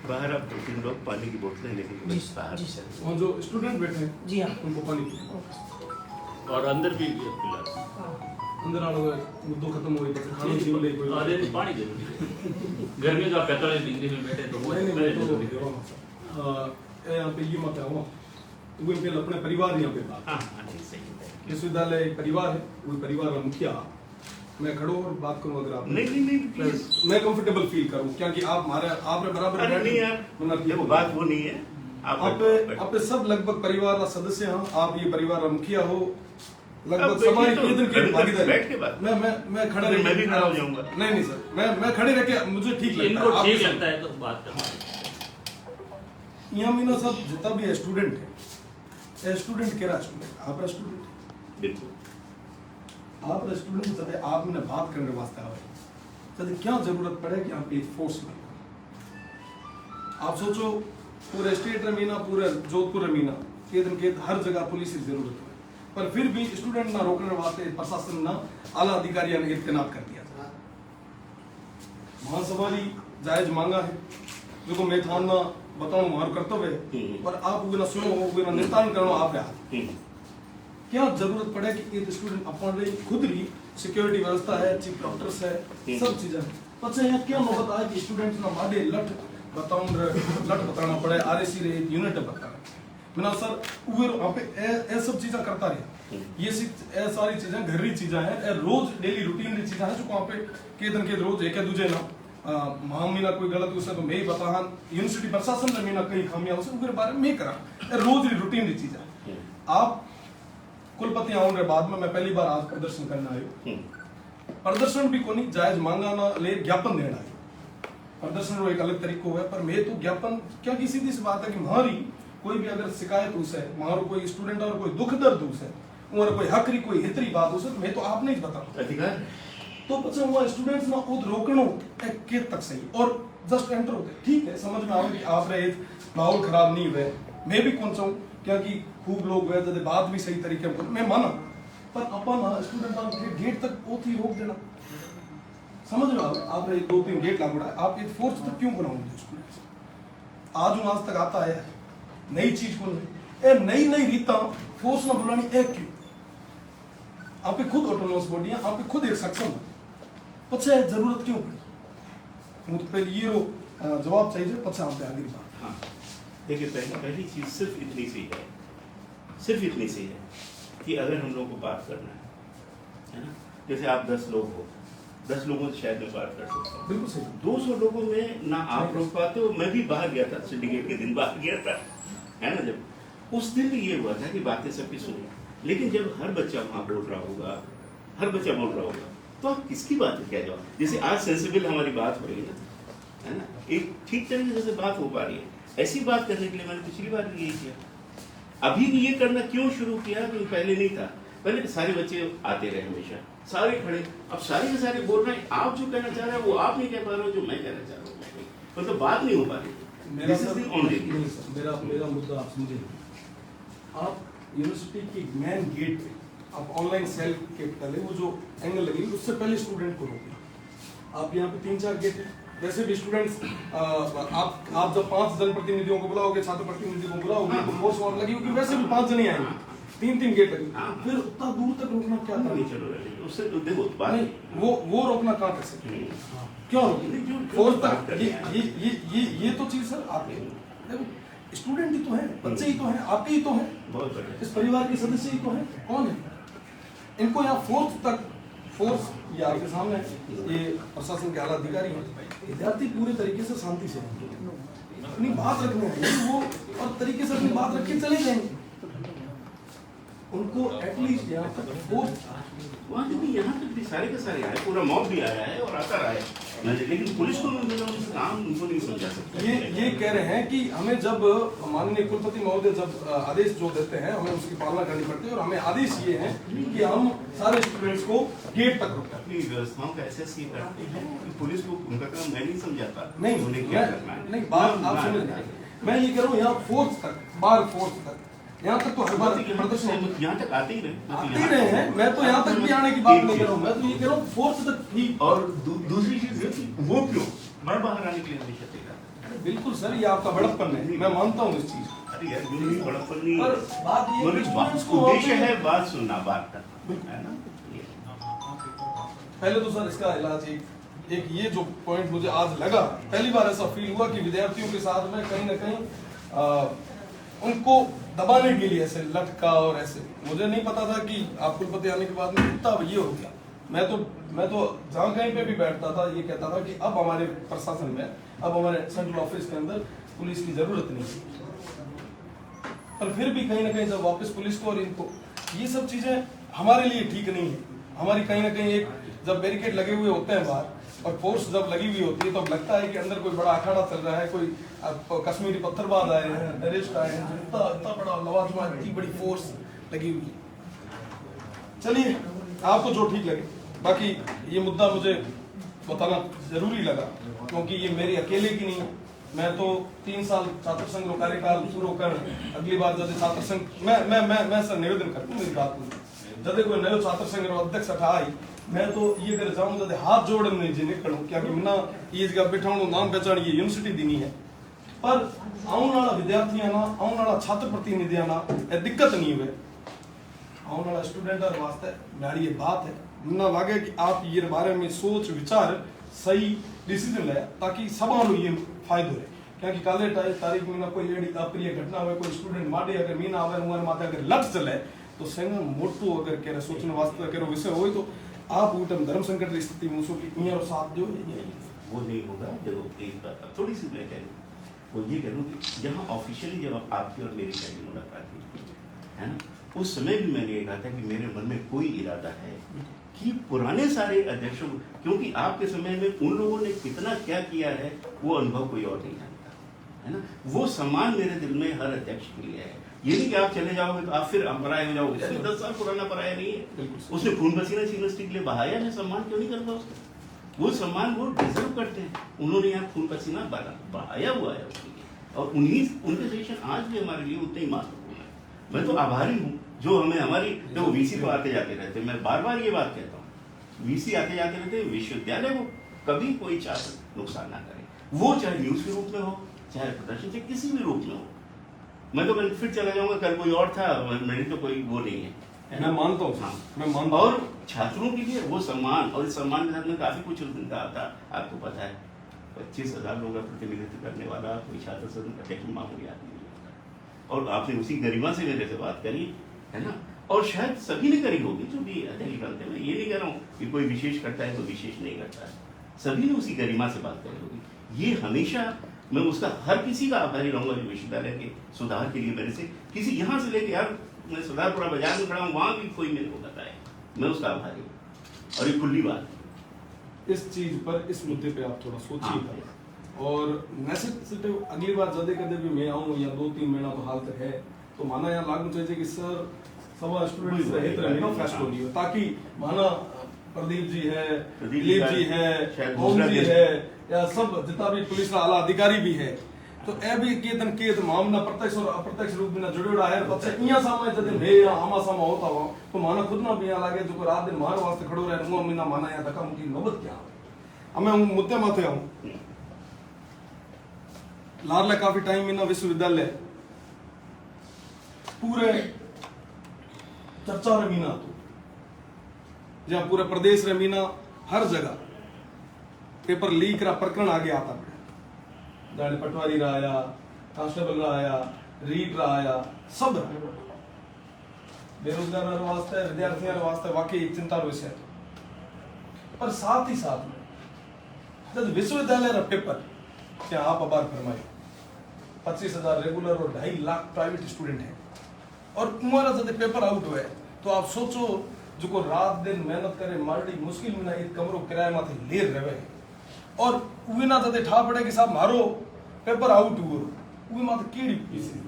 S6: बाहर आप 2-3 लोग पानी की बोतलें लेके बस बाहर
S1: और जो स्टूडेंट बैठे हैं
S3: जी हाँ
S1: उनको पानी
S4: और अंदर भी पिला
S1: अंदर आने मुद्दों खत्म हो गई बस खाने की ले कोई
S4: अरे पानी जरूरी गर्मी का 45 डिग्री में बैठे तो वो
S1: नहीं मैं तो यहाँ पे ये मत आओ वो पहले अपने परिवार यहाँ पे बात
S6: हाँ सही है
S1: विश्वविद्यालय एक परिवार है वो परिवार का मुखिया मैं खड़ो और बात करूं अगर आप
S6: नहीं प्लीज
S1: मैं कंफर्टेबल फील करूं क्योंकि आप हमारे आपने बराबर
S6: अरे नहीं यार देखो बात वो नहीं है
S1: आप पे सब लगभग परिवार का सदस्य हैं आप ये परिवार का मुखिया हो लगभग
S6: अब
S1: समाज
S6: देखिए
S1: के दिन की
S6: तो
S1: भागीदारी
S6: बैठ के बात
S1: मैं खड़ा
S6: नहीं,
S1: रह
S6: मैं भी खड़ा हो जाऊंगा।
S1: नहीं सर मैं खड़े रह के मुझे ठीक लगता
S4: इनको
S1: है
S4: ठीक लगता है तो बात करना
S1: यहाँ मीना सब जितना भी स्टूडेंट है स्टूडेंट कह रहा स्टूडेंट आप स्टूडेंट
S6: बिल्कुल
S1: आप स्टूडेंट जब आप मैंने बात करने वास्ते आवे जब क्या जरूरत पड़े कि आप एक फोर्स में आप सोचो पूरे स्टेट रमीना पूरे जोधपुर रमीना के दिन के हर जगह पुलिस की जरूरत है पर फिर भी स्टूडेंट ना रोकने वास्ते प्रशासन ना आला अधिकारियों ने तैनात कर दिया था महासभा की जायज मांगा है जो मैं था ना बताऊं हमारा कर्तव्य है पर आप वो ना सुनो वो ना निस्तारण करो आपके हाथ क्या जरूरत पड़े कि एक स्टूडेंट अपने खुद ही सिक्योरिटी व्यवस्था है चीफ डॉक्टर्स है सब चीजें पछे यहाँ क्या नौबत आए कि स्टूडेंट्स ना माडे लट बताना पड़े आरएसी रे यूनिट बताना मैंने सर वो वहाँ पे ए सब चीजें करता रहे ये सारी चीजें घरेलू चीजें हैं रोज डेली रूटीन री चीजें हैं जो वहाँ पे के दिन के रोज एक दूजे ना मीना कोई गलत उसे तो मैं ही बता हाँ यूनिवर्सिटी प्रशासन ने मीना कई खामियां उसे उनके बारे में करा रोज रूटीन की चीज है। आप कुलपति आने बाद में मैं पहली बार आज प्रदर्शन करना आयो, प्रदर्शन भी कोनी जायज मांगा ना ले ज्ञापन देना है। प्रदर्शन एक अलग तरीको है पर मैं तो ज्ञापन क्या की सीधी सी बात है कि हमारी कोई भी अगर शिकायत उसे मारो कोई स्टूडेंट और कोई दुख दर्द उसे और कोई हकरी कोई हितरी बात उसे मैं तो आप नहीं बता
S6: अधिकार
S1: तो पचा हुआ स्टूडेंट्स ना उद रोकनो एक के तक सही और जस्ट एंटर होते ठीक है समझ में आवे कि आप रहे माहौल खराब नहीं हुए मैं भी कौन चाहूँ क्योंकि खूब लोग हुए जब बात भी सही तरीके में मैं माना पर अपन स्टूडेंट के गेट तक ओथी रोक देना समझ में आवे आप रहे 2-3 गेट लागू है आप ये फोर्स तक क्यों बनाओगे स्टूडेंट्स आज तक आता है नई चीज को नहीं नई रीता फोर्स ना बुलानी एक क्यों आप खुद ऑटोनोमस बॉडी है आप खुद एक सक्षम है पछे जरूरत क्यों पड़ी मुझे पहले ये जवाब चाहिए पछे आप आगे बात।
S6: हाँ देखिए पहली चीज सिर्फ इतनी सी है कि अगर हम लोग को बात करना है ना जैसे आप 10 लोग हो 10 लोगों से शायद मैं बात कर सकता हूँ
S1: बिल्कुल सही
S6: 200 लोगों में ना आप रोक पाते हो मैं भी बाहर गया था सिंडिकेट के दिन बाहर गया था है ना जब उस दिन भी ये हुआ था कि बातें सबकी सुनी लेकिन जब हर बच्चा वहां बोल रहा होगा तो आप किसकी बात है क्या जवाब जैसे आज सेंसिबल हमारी बात हो रही है ना एक ठीक तरीके से बात हो पा रही है ऐसी बात करने के लिए मैंने पिछली बार भी यही किया अभी भी ये करना क्यों शुरू किया क्योंकि पहले नहीं था पहले तो सारे बच्चे आते रहे हमेशा सारे खड़े अब सारे के सारे बोल रहे हैं आप जो कहना चाह रहे हैं वो आप नहीं कह पा रहे हो जो मैं कहना चाह रहा हूँ मतलब बात नहीं हो पा रही
S1: मेरा मुद्दा आप समझे आप यूनिवर्सिटी की मेन गेट पे आप ऑनलाइन सेल कैपिटल है वो जो एंगल लगी उससे पहले स्टूडेंट को रोकिए आप यहाँ पे 3-4 गेट है वैसे भी स्टूडेंट्स आप जब 5 जनप्रतिनिधियों को बुलाओगे छात्र प्रतिनिधियों को बुलाओगे तो फोर्स वहां लगी होगी वैसे भी 5 जन ही आएंगे 3-3 गेट लगी फिर उतना दूर तक रोकना क्या था
S6: चलो उससे तो देखो बात
S1: वो रोकना कहाँ कर सकते क्यों फोर्स तक ये तो चीज सर आप स्टूडेंट ही तो है बच्चे ही तो हैं आपके ही तो हैं
S6: बहुत बढ़िया
S1: इस परिवार के सदस्य ही तो हैं कौन है इनको यहाँ फोर्स ये आपके सामने ये प्रशासन के आला अधिकारी हैं विद्यार्थी पूरे तरीके से शांति से अपनी बात रखने हैं वो और तरीके से अपनी बात रख के चले जाएंगे उनको एटलीस्ट यहाँ तक फोर्स
S6: वहाँ भी यहाँ तक भी सारे के सारे आए पूरा मॉब भी आया है और आता रहा है लेकिन पुलिस को काम उनको नहीं समझा सकता
S1: ये कह रहे हैं कि हमें जब माननीय कुलपति महोदय जब आदेश जो देते हैं हमें उसकी पालना करनी पड़ती है और हमें आदेश ये है कि हम सारे स्टूडेंट्स को गेट तक रोकें
S6: अपनी व्यवस्थाओं का ऐसे ही करते हैं पुलिस को उनका काम मैं नहीं समझाता
S1: नहीं
S6: उन्हें क्या करना है
S1: नहीं बात आप समझ मैं ये कह रहा हूँ यहाँ फोर्स तक बार फोर्स तक यहाँ तक तो हर बार प्रदर्शन
S6: यहाँ तक आते ही
S1: रहे हैं मैं तो यहाँ तक भी आने की बात नहीं कर रहा हूँ मैं तो ये कह रहा हूँ फोर्स तक ठीक
S6: और दूसरी चीज वो क्यों मैं बाहर आने के लिए हमेशा तैयार
S1: बिल्कुल सर ये आपका बड़प्पन है मैं मानता हूँ इस चीज
S6: अरे यार ये बड़प्पन नहीं
S1: पर बात ये है कि स्टूडेंट्स को
S6: उद्देश्य है बात सुनना बात करना है ना
S1: पहले तो सर इसका इलाज एक ये जो पॉइंट मुझे आज लगा पहली बार ऐसा फील हुआ कि विद्यार्थियों के साथ में कहीं ना कहीं उनको दबाने के लिए ऐसे लटका और ऐसे मुझे नहीं पता था कि आप कुलपति आने के बाद में इतना ये हो गया मैं तो जहाँ कहीं पे भी बैठता था ये कहता था कि अब हमारे प्रशासन में अब हमारे सेंट्रल ऑफिस के अंदर पुलिस की जरूरत नहीं पर फिर भी कहीं ना कहीं जब वापस पुलिस को और इनको ये सब चीजें हमारे लिए ठीक नहीं है हमारी कहीं ना कहीं एक जब बैरिकेड लगे हुए होते हैं बाहर और फोर्स जब लगी हुई होती है तो लगता है कि अंदर कोई बड़ा अखाड़ा चल रहा है कोई कश्मीरी पत्थरबाज आए हैं टेररिस्ट आए हैं इतना बड़ा लवाजमा इतनी बड़ी फोर्स लगी हुई है चलिए आपको जो ठीक लगे बाकी ये मुद्दा मुझे बताना जरूरी लगा क्योंकि ये मेरी अकेले की नहीं है मैं तो 3 साल छात्र संघ रो कार्यकाल शुरू कर अगली बार जब छात्र संघ मैं सर निवेदन करता हूँ मेरी बात जब कोई नयो छात्र संघ रो अध्यक्ष अठाई मैं तो ये कर जाऊं जब हाथ जोड़न नहीं जी निकलूं क्योंकि मना ये जगह बैठाणो नाम पहचान ये यूनिवर्सिटी दी नहीं है पर आने वाला विद्यार्थियां ना आने वाला छात्र प्रतिनिधियां ना ये दिक्कत नहीं हुए आने वाला स्टूडेंट वास्ते मेरी ये बात है मना लगे कि आप ये बारे में सोच विचार सही डिसीजन ले ताकि सबा ये फायदो है क्योंकि काले तारीख में ना कोई एड़ी अप्रिय घटना हो कोई स्टूडेंट माटे अगर मीना आवे उमर माथे अगर लग चले तो संग मोटो अगर कह सोचने वास्ते करो विषय हो तो आप उठम धर्म संकट की स्थिति में उसको कि साथ दो
S6: वो नहीं होगा। जब एक बात थोड़ी सी मैं कह दूँ, वो ये कह दूँ कि जहाँ ऑफिशियली जब आपकी और मेरी पहली मुलाकात हुई है ना, उस समय भी मैंने ये कहा था कि मेरे मन में कोई इरादा है कि पुराने सारे अध्यक्षों, क्योंकि आपके समय में उन लोगों ने कितना क्या किया है वो अनुभव कोई और नहीं जानता, है ना। वो सम्मान मेरे दिल में हर अध्यक्ष के लिए है। ये नहीं कि आप चले जाओगे तो आप फिर पराये हो जाओगे। 10 साल पुराना पराया नहीं है, उसने खून पसीना यूनिवर्सिटी के लिए बहाया है, सम्मान क्यों नहीं करता उसका? वो सम्मान वो डिजर्व करते हैं, उन्होंने यहाँ खून पसीना बहाया हुआ है उसके लिए, और उनके सेशन आज भी हमारे लिए उतने ही महत्वपूर्ण है। मैं तो आभारी हूँ जो हमें हमारी, तो वीसी तो आते जाते रहते, मैं बार बार ये बात कहता हूँ, वीसी आते जाते रहते, विश्वविद्यालय को कभी कोई छात्र नुकसान ना करे, वो चाहे न्यूज के रूप में हो, चाहे प्रदर्शन से किसी भी रूप में हो। मैं तो कल फिर चला जाऊंगा, कल कोई और था, मेरी तो कोई वो नहीं है।
S1: मैं मानता हूँ,
S6: हाँ,
S1: मैं मानता हूँ।
S6: और छात्रों के लिए वो सम्मान, और इस सम्मान के साथ में काफी कुछ उस दिन कहा था, आपको पता है 25,000 लोगों का प्रतिनिधित्व करने वाला कोई छात्र सदन अध्यक्ष मामूली आदमी नहीं होता। और आपने उसी गरिमा से मेरे से बात करी है ना, और शायद सभी ने करी होगी जो भी अध्यक्ष बनते हैं। मैं ये नहीं कह रहा हूँ कि कोई विशेष करता है कोई विशेष नहीं करता है, सभी ने उसी गरिमा से बात करी होगी। ये हमेशा मैं उसका हर किसी का आभारी रहूंगा जो विश्वविद्यालय के सुधार के लिए मेरे से किसी यहाँ से लेके, यार मैं सुधारपुरा बाजार में खड़ा हूँ, वहां भी कोई मेरे को बताए, मैं उसका आभारी हूँ। और ये खुली बात है।
S1: इस चीज पर, इस मुद्दे पे आप थोड़ा सोचिएगा, और मैसेज अगली बार जदे कदे भी मैं आऊँ या 2-3 महीना तो हाल तक है, तो माना यहाँ लागू चाहिए कि सर सभा स्टूडेंट्स रहित रहे फैसलो नहीं हो, ताकि माना प्रदीप जी है, दिलीप जी है, ओम जी है, या सब जितना भी पुलिस का आला अधिकारी भी है, तो ए भी केतन केत मामला प्रत्यक्ष और अप्रत्यक्ष रूप में जुड़ेड़ा है। पछे इया सामा जदे मैं या आमा सामा होता हो तो माना खुद ना भी यहाँ लागे जो रात दिन मार वास्ते खड़ो रहे, मुआ महीना माना या धक्का मुक्की नौबत क्या है। मैं मुद्दे माथे आऊं, लारले काफी टाइम में ना विश्वविद्यालय पूरे चर्चा रे मीना तो जहाँ पूरे प्रदेश रे मीना हर जगह पेपर लीक रा प्रकरण आगे आता पड़े, दाड़े पटवारी रहा आया, कांस्टेबल रहा आया, रीट रहा आया, सब रहा। बेरोजगार वास्ते, विद्यार्थियों वास्ते वाकई एक चिंता विषय है। पर साथ ही साथ में जब विश्वविद्यालय रा पेपर क्या आप अबार फरमाए 25,000 रेगुलर और 2.5 लाख प्राइवेट स्टूडेंट है, और तुम्हारा जब पेपर आउट हुए तो आप सोचो जो को रात दिन मेहनत करे, मारडी मुश्किल में ना एक कमरो किराए माथे ले रहे, और वे ना जब ठा पड़े कि साहब मारो पेपर आउट हुआ, वे माथे केड़ी पीसी।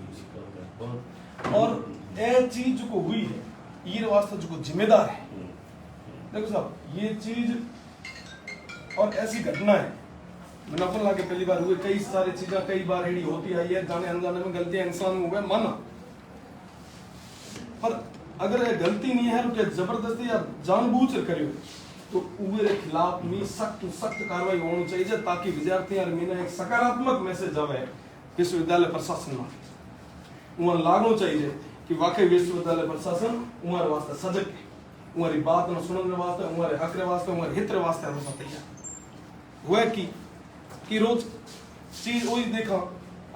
S1: और ये चीज जो हुई है, ये वास्ते जो जिम्मेदार है, देखो साहब ये चीज और ऐसी घटना है, मैंने अपन लाके पहली बार हुए, कई सारी चीजें कई बार एडी होती आई है, जाने अनजाने में गलतियां इंसान हो गए माना, पर अगर ये गलती नहीं है तो क्या जबरदस्ती या जानबूझ कर करियो तो उनके खिलाफ में सख्त कार्रवाई होनी चाहिए, ताकि विद्यार्थियों में एक सकारात्मक मैसेज आवे विश्वविद्यालय प्रशासन में। उन्हें लागू चाहिए कि वाकई विश्वविद्यालय प्रशासन उम्र वास्ते सजग है, उम्हारी बात न सुनने वास्ते, उम्हारे हक वास्ते, उम्हारे हित वास्ते हमेशा तैयार हुआ कि रोज चीज वही देखा,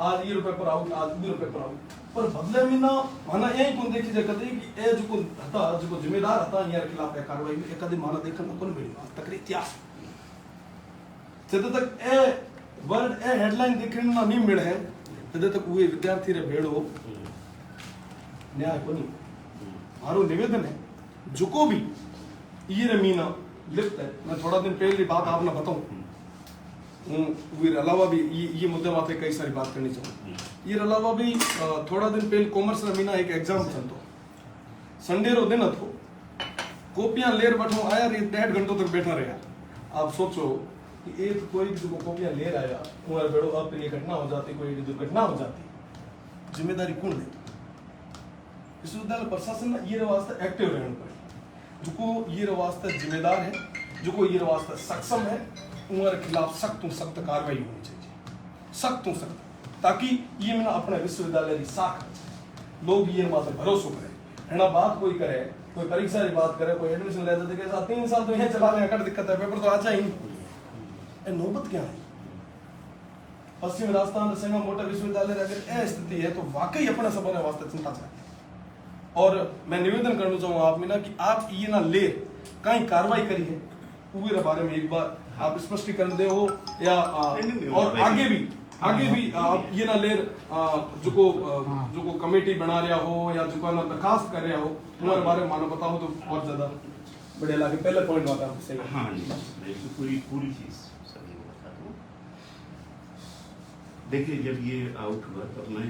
S1: आज ये पेपर आउट, आज ये पेपर आउट, पर बदले में ना माना यही कौन देखी जाए कदे कि ए जो हता जो जिम्मेदार हता यार खिलाफ कार्रवाई में कदे माना देखन अपन मिली तक इतिहास जब तक ए वर्ड ए हेडलाइन देखने ना नहीं मिले है तब तक वो विद्यार्थी रे भेड़ो न्याय कोनी। मारो निवेदन है जो को भी ये रमीना लिप्त है, मैं थोड़ा दिन पहले बात आपने बताऊं, अलावा भी ये मुद्दे माथे कई सारी बात करनी चाहिए। ये अलावा भी थोड़ा दिन पहले कॉमर्स रमीना एक एग्जाम चलतो, संडे रो दिन थो, कॉपियां लेर बैठो आया 1.5 घंटों तक बैठा रहा। आप सोचो कि एक कोई जो कॉपियां ले आया उम्र बेड़ो अब ये घटना हो जाती, कोई दुर्घटना हो जाती, जिम्मेदारी कौन लेता? विश्वविद्यालय प्रशासन ने ये वास्ते एक्टिव रहना पड़े, जो को ये वास्ते जिम्मेदार है, जो को ये वास्ते सक्षम है, उम्र खिलाफ सख्त कार्रवाई होनी चाहिए, सख्त, ताकि ये मैंने अपने विश्वविद्यालय की साख लोग ये मात्र भरोसा करे है ना। बात कोई करे, कोई परीक्षा की बात करे, कोई एडमिशन ले जाते 3 साल तो यहीं चला लें, कट दिक्कत है, पेपर तो अच्छा ही नौबत क्या है। पश्चिम राजस्थान संगम मोटा विश्वविद्यालय अगर यह स्थिति है तो वाकई अपने सब वास्ते चिंता चाहिए। और मैं निवेदन करना चाहूंगा आप में ना कि आप ये ना ले कहीं कार्रवाई करी है पूरे बारे में एक बार आप स्पष्टीकरण दे हो या
S6: नहीं,
S1: और आगे भी आप ये ना ले जो को कमेटी बना रहा हो या जो ना दरखास्त कर रहा हो तुम्हारे बारे में मानो बताओ तो बहुत ज्यादा बढ़िया लगे। पहले पॉइंट बता सही।
S6: हाँ जी, पूरी चीज सभी को बता दूं। देखिए जब ये आउट हुआ तब मैं,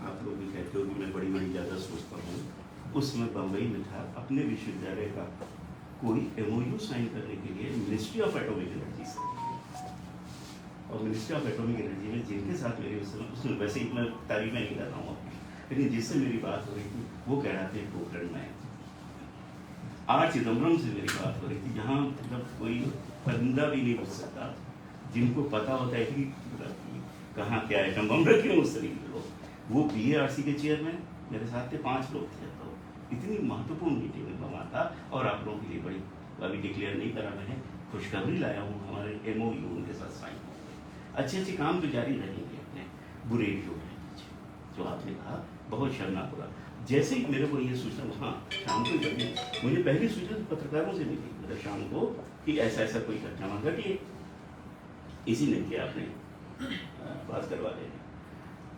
S6: आप लोग भी कहते हो कि मैं बड़ी ज्यादा सोचता हूँ, उस समय बम्बई में था, अपने विश्वविद्यालय का कोई MOU साइन करने के लिए मिनिस्ट्री ऑफ एटॉमिक एनर्जी से, और मिनिस्ट्री ऑफ एटॉमिक एनर्जी में जिनके साथ मेरी उसमें वैसे ही मैं तारीफ नहीं कर रहा हूँ, लेकिन जिससे मेरी बात हो रही थी वो कह रहा था पोखरण में R चिदम्बरम से मेरी बात हो रही थी, जहाँ मतलब कोई परिंदा भी नहीं घुस सकता, जिनको पता होता है कि कहाँ क्या एटम बम रखे हैं उस तरीके के लोग। वो BARC के चेयरमैन मेरे साथ थे, 5 लोग थे। तो इतनी महत्वपूर्ण मीटिंग में बमा था, और आप लोगों के लिए बड़ी अभी डिक्लेयर नहीं करा, मैंने खुशखबरी लाया हूँ, हमारे MOU उनके साथ साइन हो गए। अच्छे काम तो जारी रहेंगे, अपने बुरे जो है जो आपने कहा बहुत शर्मनाक हुआ। जैसे ही मेरे को ये सूचना, हाँ शाम को जब मुझे पहली सूचना पत्रकारों से मिली मतलब शाम को कि ऐसा कोई घटना वहाँ घटी है, इसी ने किया आपने बात करवा देने।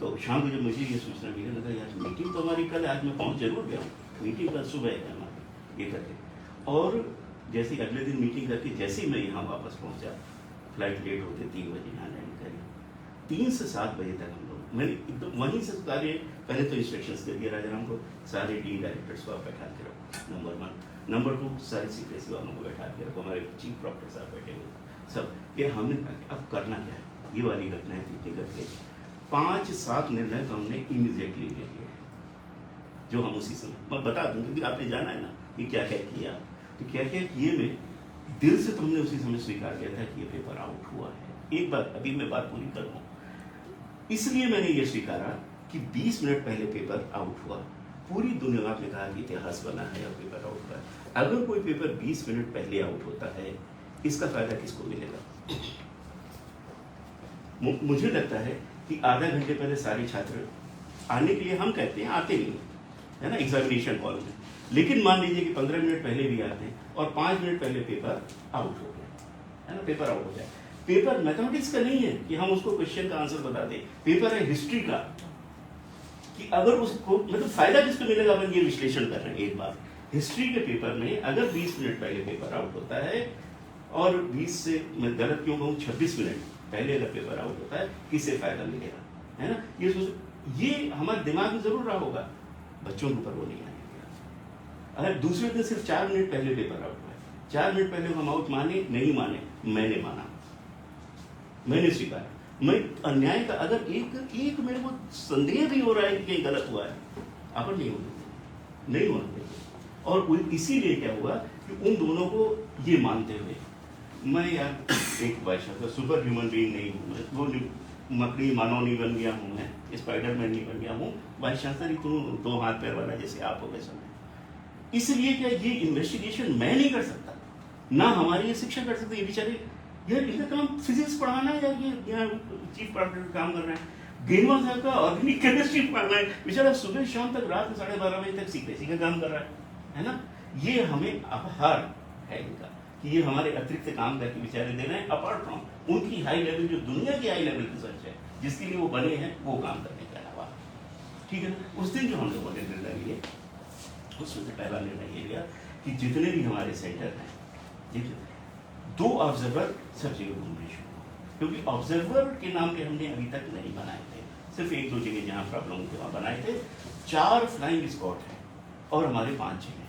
S6: तो शाम को जब मुझे ये सूचना मिली, लगा यार मीटिंग तो हमारी कल, आज मैं पहुँच जरूर गया हूँ, मीटिंग कल सुबह है हमारी ये करके। और जैसे अगले दिन मीटिंग करके जैसे ही मैं यहाँ वापस पहुँचा, फ्लाइट लेट होते 3 बजे यहाँ लैंड करी, 3 से 7 बजे तक हम लोग, मैंने एकदम वहीं से सारे पहले तो इंस्ट्रक्शंस दे दिया राजाराम को, सारे डीन डायरेक्टर्स को आप बैठा के रखो, नंबर 1, नंबर 2 सारे सीक्रेसी वालों को बैठा के रखो, हमारे चीफ प्रॉक्टर साहब बैठे हुए सब, ये हमने अब करना क्या है, ये वाली घटना है इतनी करके 5-7 निर्णय तो हमने इमीडिएटली ले लिए, जो हम उसी समय मैं बता दूं क्योंकि आपने जाना है ना कि क्या क्या किया, तो क्या क्या किए में दिल से तुमने उसी समय स्वीकार किया था कि ये पेपर आउट हुआ है। एक बात अभी मैं बात पूरी कर लूँ, इसलिए मैंने ये स्वीकारा कि 20 मिनट पहले पेपर आउट हुआ, पूरी दुनिया में कहा कि इतिहास बना है और पेपर आउट हुआ है। अगर कोई पेपर 20 मिनट पहले आउट होता है, इसका फायदा किसको मिलेगा? मुझे लगता है कि आधा घंटे पहले सारे छात्र आने के लिए, हम कहते हैं आते नहीं है ना एग्जामिनेशन हॉल में, लेकिन मान लीजिए कि 15 मिनट पहले भी आते हैं और 5 मिनट पहले पेपर आउट हो गया है ना, पेपर आउट हो जाए। पेपर मैथमेटिक्स का नहीं है कि हम उसको क्वेश्चन का आंसर बता दें, पेपर है हिस्ट्री का, कि अगर उसको मतलब फायदा किसको मिलेगा, अपन ये विश्लेषण कर रहे हैं। एक बार हिस्ट्री के पेपर में अगर 20 मिनट पहले पेपर आउट होता है, और 20 से मैं गलत क्यों कहूँ 26 मिनट पहले अगर पेपर आउट होता है, किससे फायदा मिलेगा, है ना? ये हमारे दिमाग में जरूर रहा होगा, बच्चों के ऊपर वो नहीं आएगा। अगर दूसरे दिन सिर्फ 4 मिनट पहले पेपर आउट हुआ है, 4 मिनट पहले हम आउट माने नहीं माने, मैंने माना, मैंने स्वीकारा। मैं अन्याय का अगर एक मेरे को संदेह भी हो रहा है कि कहीं गलत हुआ है, अपन नहीं होना चाहिए। और इसीलिए क्या हुआ कि उन दोनों को ये मानते हुए, मैं यार एक भाषा सुपर ह्यूमन बीइंग नहीं हूँ, मैं वो मकड़ी मानव नहीं बन गया हूँ, मैं स्पाइडरमैन नहीं बन गया हूँ, भाई शास्त्री तुम 2 हाथ पैर वाला जैसे आप हो गए समय। इसलिए क्या ये इन्वेस्टिगेशन मैं नहीं कर सकता, ना हमारी ये शिक्षा कर सकते, ये बेचारे यार इनका काम फिजिक्स पढ़ाना है, यार ये यहाँ चीफ प्रॉक्टर काम कर रहे हैं, गेनवा साहब का ऑर्गेनिक केमिस्ट्री पढ़ाना है, बेचारा सुबह शाम तक रात 12:30 बजे तक सीक्रेसी का काम कर रहा है ना? ये हमें आभार है इनका कि ये हमारे अतिरिक्त काम करके बेचारे दे रहे हैं, अपार्ट फ्रॉम उनकी हाई लेवल जो दुनिया की हाई लेवल रिसर्च है जिसके लिए वो बने हैं, वो काम करने के अलावा, ठीक है ना? उस दिन जो हम लोगों ने निर्णय लिए, उसमें से पहला निर्णय ये लिया कि जितने भी हमारे सेंटर हैं, 2 ऑब्जर्वर सब जगह घूमने शुरू हो, क्योंकि ऑब्जर्वर के नाम पे हमने अभी तक नहीं बनाए थे, सिर्फ 1-2 जगह जहाँ प्रॉब्लम थे वहाँ बनाए थे। 4 फ्लाइंग स्पॉट हैं और हमारे 5 जिले,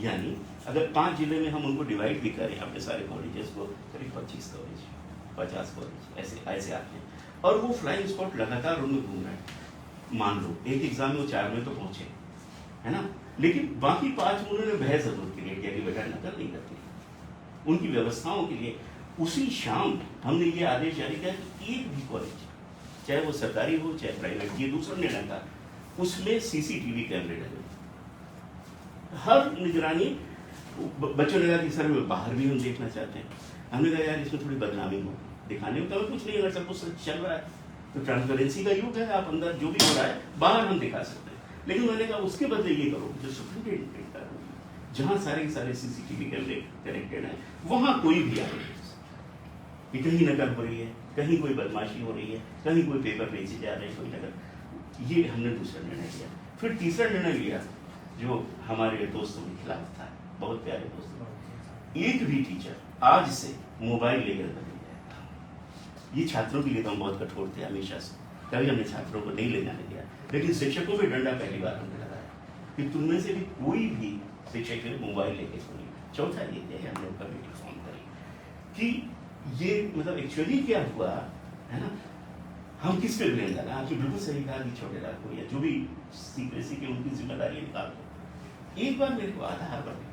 S6: यानी अगर 5 जिले में हम उनको डिवाइड भी करें अपने सारे कॉलेजेस को, करीब 25 कॉलेज 50 कॉलेज ऐसे आते हैं, और वो फ्लाइंग स्पॉट लगातार उनमें घूम रहे हैं। मान लो एक एग्जाम में वो 4 में तो पहुंचे, है ना, लेकिन बाकी 5 में उन्होंने भय जरूर क्रिएट किया कि बेटा नकल नहीं करती। उनकी व्यवस्थाओं के लिए उसी शाम हमने ये आदेश जारी किया कि एक भी कॉलेज, चाहे वो सरकारी हो चाहे प्राइवेट, ये दूसरा निर्णय था, उसमें CCTV कैमरे लगे, हर निगरानी। बच्चों ने कहा कि सर बाहर भी हम देखना चाहते हैं। हमने कहा यार इसमें थोड़ी बदनामी हो, दिखाने में तो कुछ नहीं, अगर सब कुछ चल रहा है तो ट्रांसपेरेंसी का युग है, आप अंदर जो भी हो रहा है बाहर हम दिखा सकते हैं। लेकिन मैंने कहा उसके बदले ये करो जो सुप्रीम जहां सारे के सारे CCTV कैमरे कनेक्टेड हैं, वहां कोई भी आए कि कहीं नकल हो रही है, कहीं कोई बदमाशी हो रही है, कहीं कोई पेपर बेचे जा रहे हैं, कोई नकल, ये हमने दूसरा निर्णय लिया। फिर तीसरा निर्णय लिया जो हमारे दोस्तों के खिलाफ था, बहुत प्यारे दोस्तों, एक भी टीचर आज से मोबाइल लेकर नहीं जाएगा। ये छात्रों के लिए तो हम बहुत कठोर थे हमेशा से, कभी हमने छात्रों को नहीं ले जाने दिया, लेकिन शिक्षकों पे डंडा पहली बार हमने लगाया कि तुममें से भी कोई भी शिक्षक के मोबाइल लेके सुनिए। चौथा ये है हमने कमेटी फॉर्म करी कि ये मतलब एक्चुअली क्या हुआ है ना, हम किस पे ब्लेम डाला। आपने बिल्कुल सही कहा कि छोटे लाल को या जो भी सीक्रेसी की उनकी जिम्मेदारी निकाल दो। एक बार मेरे को आधार बन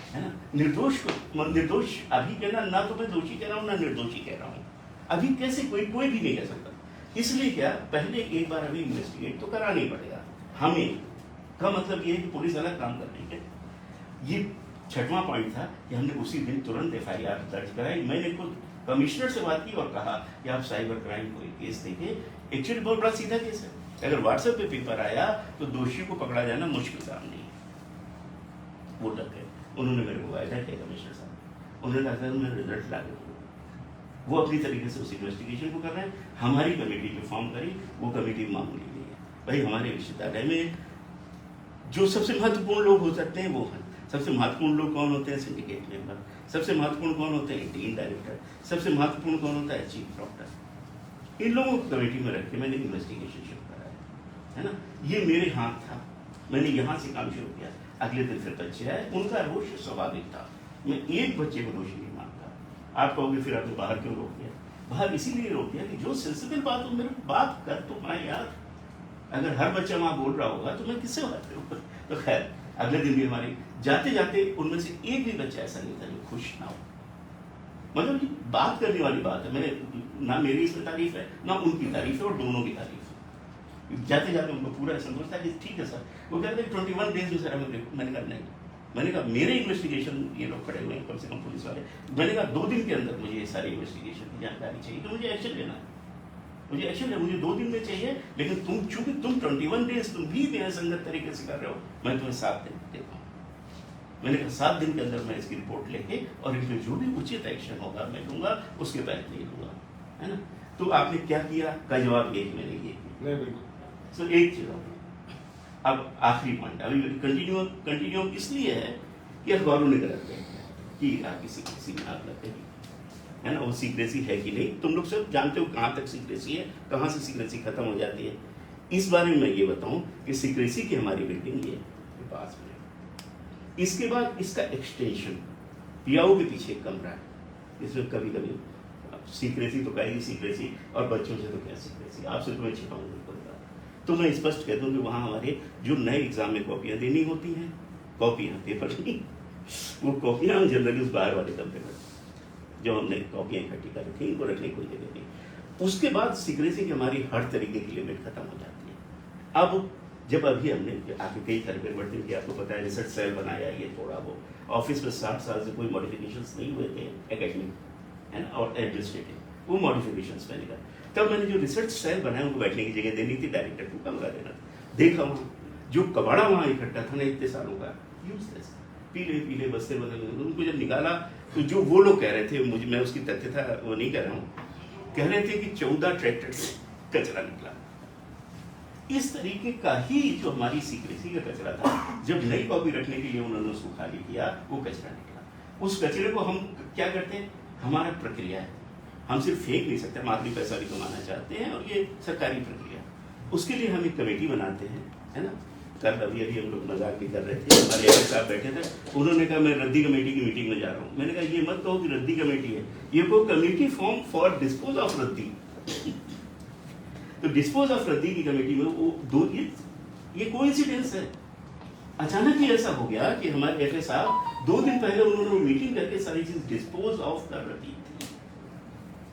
S6: है ना, निर्दोष को निर्दोष अभी कहना, ना तो मैं दोषी कह रहा हूँ ना निर्दोषी कह रहा हूँ, अभी कैसे कोई भी नहीं कह सकता। इसलिए क्या पहले एक बार अभी इन्वेस्टिगेट तो कराना ही पड़ेगा हमें, का मतलब ये है कि पुलिस अलग काम कर रही है। ये छठवां पॉइंट था कि हमने उसी दिन तुरंत FIR दर्ज कराई। मैंने खुद कमिश्नर से बात की और कहा कि आप साइबर क्राइम को केस देंगे। एक्चुअली बहुत बड़ा सीधा केस है, अगर व्हाट्सएप पे पेपर आया तो दोषी को पकड़ा जाना मुश्किल काम नहीं है। वो डर गए, उन्होंने मेरे को वायदा किया कमिश्नर साहब, उन्होंने कहा मैं रिजल्ट ला दूंगा। वो अपनी तरीके से उस इन्वेस्टिगेशन को कर रहे हैं। हमारी कमेटी जो फॉर्म करी वो कमेटी मामूली नहीं है भाई। हमारे विश्वविद्यालय में जो सबसे महत्वपूर्ण लोग हो सकते हैं वो हैं। सबसे महत्वपूर्ण लोग कौन होते हैं? Syndicate member. सबसे महत्वपूर्ण कौन होते हैं? Dean director. सबसे महत्वपूर्ण कौन होता है? Chief doctor. इन लोगों को कमेटी में रख के मैंने इन्वेस्टिगेशन शुरू करा है ना। ये मेरे हाथ था, मैंने यहाँ से काम शुरू किया। अगले दिन फिर बच्चे आए, उनका रोष स्वाभाविक था। मैं एक बच्चे को दोषी नहीं मानता। आप कहोगे फिर आपने बाहर क्यों रोक दिया? बाहर इसीलिए रोक दिया कि जो सेंसिबल बात हो मेरे बात कर तो पाए यार। अगर हर बच्चा वहां बोल रहा होगा तो मैं किससे बात करूँ? तो खैर अगले दिन भी हमारे जाते जाते उनमें से एक भी बच्चा ऐसा नहीं था जो खुश ना हो। मतलब ये बात करने वाली बात है। मैंने ना मेरी इसमें तारीफ है ना उनकी तारीफ है, और दोनों की तारीफ है। जाते जाते उनको पूरा संतोष था कि ठीक है सर। वो कहते हैं 21 डेज में सर हमें। मैंने कहा नहीं, मैंने कहा मेरे इन्वेस्टिगेशन ये लोग खड़े हुए हैं कम से कम पुलिस वाले। मैंने कहा 2 दिन के अंदर मुझे ये सारी इन्वेस्टिगेशन की जानकारी चाहिए, तो मुझे एक्शन लेना है। मुझे एक्शन है, मुझे 2 दिन में चाहिए। लेकिन तुम चूंकि तुम 21 डेज तुम भी मेरे संगत तरीके से कर रहे हो, मैं तुम्हें 7 दिन देता हूँ। मैंने कहा 7 दिन के अंदर मैं इसकी रिपोर्ट लेके और इसमें जो भी उचित एक्शन होगा मैं लूंगा, उसके पहले नहीं लूंगा, है ना। तो आपने क्या किया का जवाब ये मैंने ये किया। सो एक चीज अब आखिरी पॉइंट अभी कंटिन्यू इसलिए है कि अखबारों ने गलत किया कि आपकी सीक्रेसी में आग लग गई, है ना। वो सीक्रेसी है कि नहीं, तुम लोग सब जानते हो कहाँ तक सीक्रेसी है, कहाँ से सीक्रेसी खत्म हो जाती है। इस बारे में मैं ये बताऊं कि सीक्रेसी की हमारी बिल्डिंग ये पास में, इसके बाद इसका एक्सटेंशन पियाओ के पीछे एक कमरा है, इसमें कभी कभी सीक्रेसी तो कहेगी सीक्रेसी, और बच्चों से तो क्या सीक्रेसी, आपसे तो मैं छिपाऊंगा पड़ेगा। तो मैं स्पष्ट कह दूं कि वहाँ हमारे जो नए एग्जाम में कॉपियाँ देनी होती हैं, कॉपियाँ पेपर नहीं, वो कॉपियाँ हम जनरली उस बाहर वाले कमरे में जो हमने कॉपियाँ इकट्ठी कर रखी इनको रखने की कोई जगह नहीं। उसके बाद सीक्रेसी की हमारी हर तरीके की लिमिट खत्म हो जाती है। अब जब अभी हमने आगे कई सारे परिवर्तन किया, आपको पता है रिसर्च सेल बनाया, ये थोड़ा वो ऑफिस में 60 साल से कोई मॉडिफिकेशंस नहीं हुए थे एकेडमिक, है ना, और एडमिनिस्ट्रेटिव, वो मॉडिफिकेशंस मैंने कहा। तब मैंने जो रिसर्च सेल बनाया उनको बैठने की जगह देनी थी, डायरेक्टर को कमरा देना था। देखा वहाँ जो कबाड़ा वहाँ इकट्ठा था ना इतने सालों का, यूजलेस, पीले पीले बस्ते बदल, उनको जब निकाला तो जो वो लोग कह रहे थे, मुझे मैं उसकी तथ्यता वो नहीं कह रहा हूँ, कह रहे थे कि 14 ट्रैक्टर से कचरा निकला। इस तरीके का ही जो हमारी सीक्रेसी का कचरा था, जब नई कॉपी रखने के लिए उन्होंने उसको खाली किया, वो कचरा निकला। उस कचरे को हम क्या करते हैं, हमारा प्रक्रिया है, हम सिर्फ फेंक नहीं सकते, हम आदमी पैसा भी कमाना चाहते हैं और ये सरकारी प्रक्रिया, उसके लिए हम एक कमेटी बनाते हैं, है ना। कल अभी हम लोग मजाक भी कर रहे थे, हमारे एमएलए साहब बैठे थे, उन्होंने कहा मैं रद्दी कमेटी की मीटिंग में जा रहा हूँ। मैंने कहा ये मत कहो कि रद्दी कमेटी है, ये को committee form for dispose of रद्दी। तो डिस्पोज ऑफ रद्दी की कमेटी में वो दो, ये कोइंसिडेंस है, अचानक ही ऐसा हो गया कि हमारे एफए साहब 2 दिन पहले उन्होंने मीटिंग करके सारी चीज डिस्पोज ऑफ कर रही थी।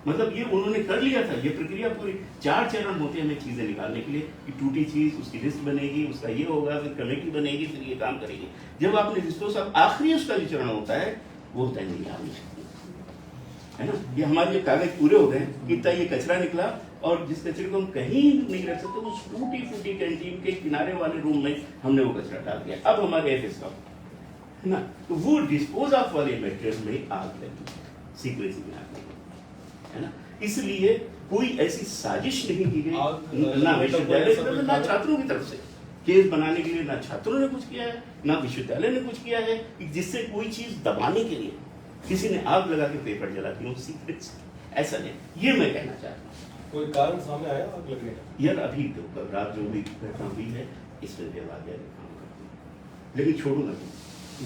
S6: मतलब ये उन्होंने कर लिया था, ये प्रक्रिया पूरी 4 चरण होते हैं हमें चीजें निकालने के लिए, कि टूटी चीज उसकी लिस्ट बनेगी, उसका ये होगा, फिर कमेटी बनेगी, फिर ये काम करेगी। जब आपने डिस्पोज ऑफ आखिरी उसका जो चरण होता है वो होता है नहीं आपने, है ना। ये हमारे ये कागज पूरे हो गए, इतना ये कचरा निकला, और जिस कचरे को हम कहीं नहीं रख सकते, उस टूटी फूटी कैंटीन के किनारे वाले रूम में हमने वो कचरा डाल दिया। अब हमारे एफए साहब है ना, तो वो डिस्पोज ऑफ वाले मेटेरियल में आग लगी, सीक्रेसी में आग लगी, है ना। इसलिए कोई ऐसी साजिश नहीं की गई, ना विश्वविद्यालय की तरफ से, ना छात्रों की तरफ से। केस बनाने के लिए ना छात्रों ने कुछ किया है, ना विश्वविद्यालय ने कुछ किया है, जिससे कोई चीज दबाने के लिए किसी ने आग लगा के पेपर जला दिया सीक्रेट से, ऐसा नहीं। ये मैं कहना चाहता हूँ।
S1: कोई कारण सामने आया आग लगने का?
S6: यार अभी तो कल रात जो भी घटना हुई है, इसमें देवालय काम करती है, लेकिन छोड़ूंगा नहीं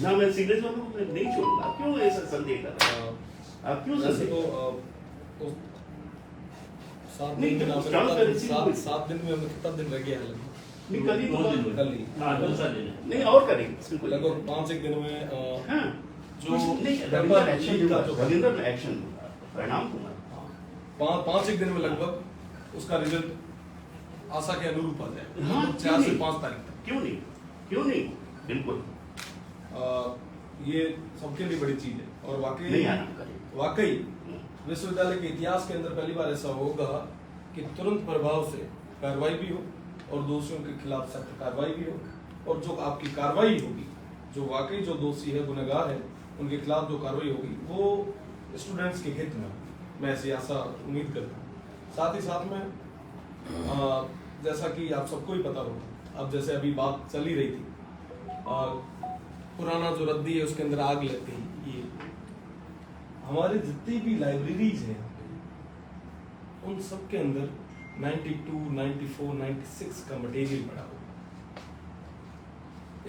S6: ना, मैं सीरियस वालों को नहीं छोड़ूंगा। आप क्यों ऐसा संदेह कर रहे हैं? आप क्यों संदेह?
S1: तो 7
S6: नहीं,
S1: दिन में
S6: तो
S1: आपने
S6: ट्रांसपेरेंसी
S1: कितना- 7 दिन में हमें कितना दिन रह गया है लगभग?
S6: नहीं, कल ही तो
S4: दो दिन
S6: बात-
S1: कल ही
S4: हाँ, दूसरा दिन है।
S6: नहीं और करेंगे इसमें कोई
S1: लगभग 5-1 दिन में
S6: हाँ,
S1: जो
S6: नहीं
S1: पेपर
S6: रविंद्र एक्शन
S1: लीक का
S6: दूंगा,
S1: जो
S6: रविंद्र एक्शन दूंगा, परिणाम दूंगा।
S1: 5-1 दिन में लगभग उसका रिजल्ट आशा के अनुरूप आ जाए,
S6: हाँ,
S1: लगभग
S6: क्यों
S1: 4 से
S6: नहीं?
S1: 5 तारीख तक।
S6: क्यों नहीं, क्यों नहीं, बिल्कुल
S1: ये सबके लिए बड़ी चीज है और
S6: नहीं आराम करेंगे।
S1: वाकई विश्वविद्यालय के इतिहास के अंदर पहली बार ऐसा होगा कि तुरंत प्रभाव से कार्रवाई भी हो और दोषियों के खिलाफ सख्त कार्रवाई भी हो, और जो आपकी कार्रवाई होगी, जो वाकई जो दोषी है, गुनहगार है, उनके खिलाफ जो कार्रवाई होगी वो स्टूडेंट्स के हित में होगी। मैं ऐसी आशा उम्मीद करता हूँ। साथ ही साथ में जैसा कि आप सबको ही पता होगा, अब जैसे अभी बात चल ही रही थी और पुराना जो रद्दी है उसके अंदर आग लग गई, ये हमारे जितनी भी लाइब्रेरीज हैं उन सब के अंदर 92, 94, 96 का मटेरियल पड़ा हो,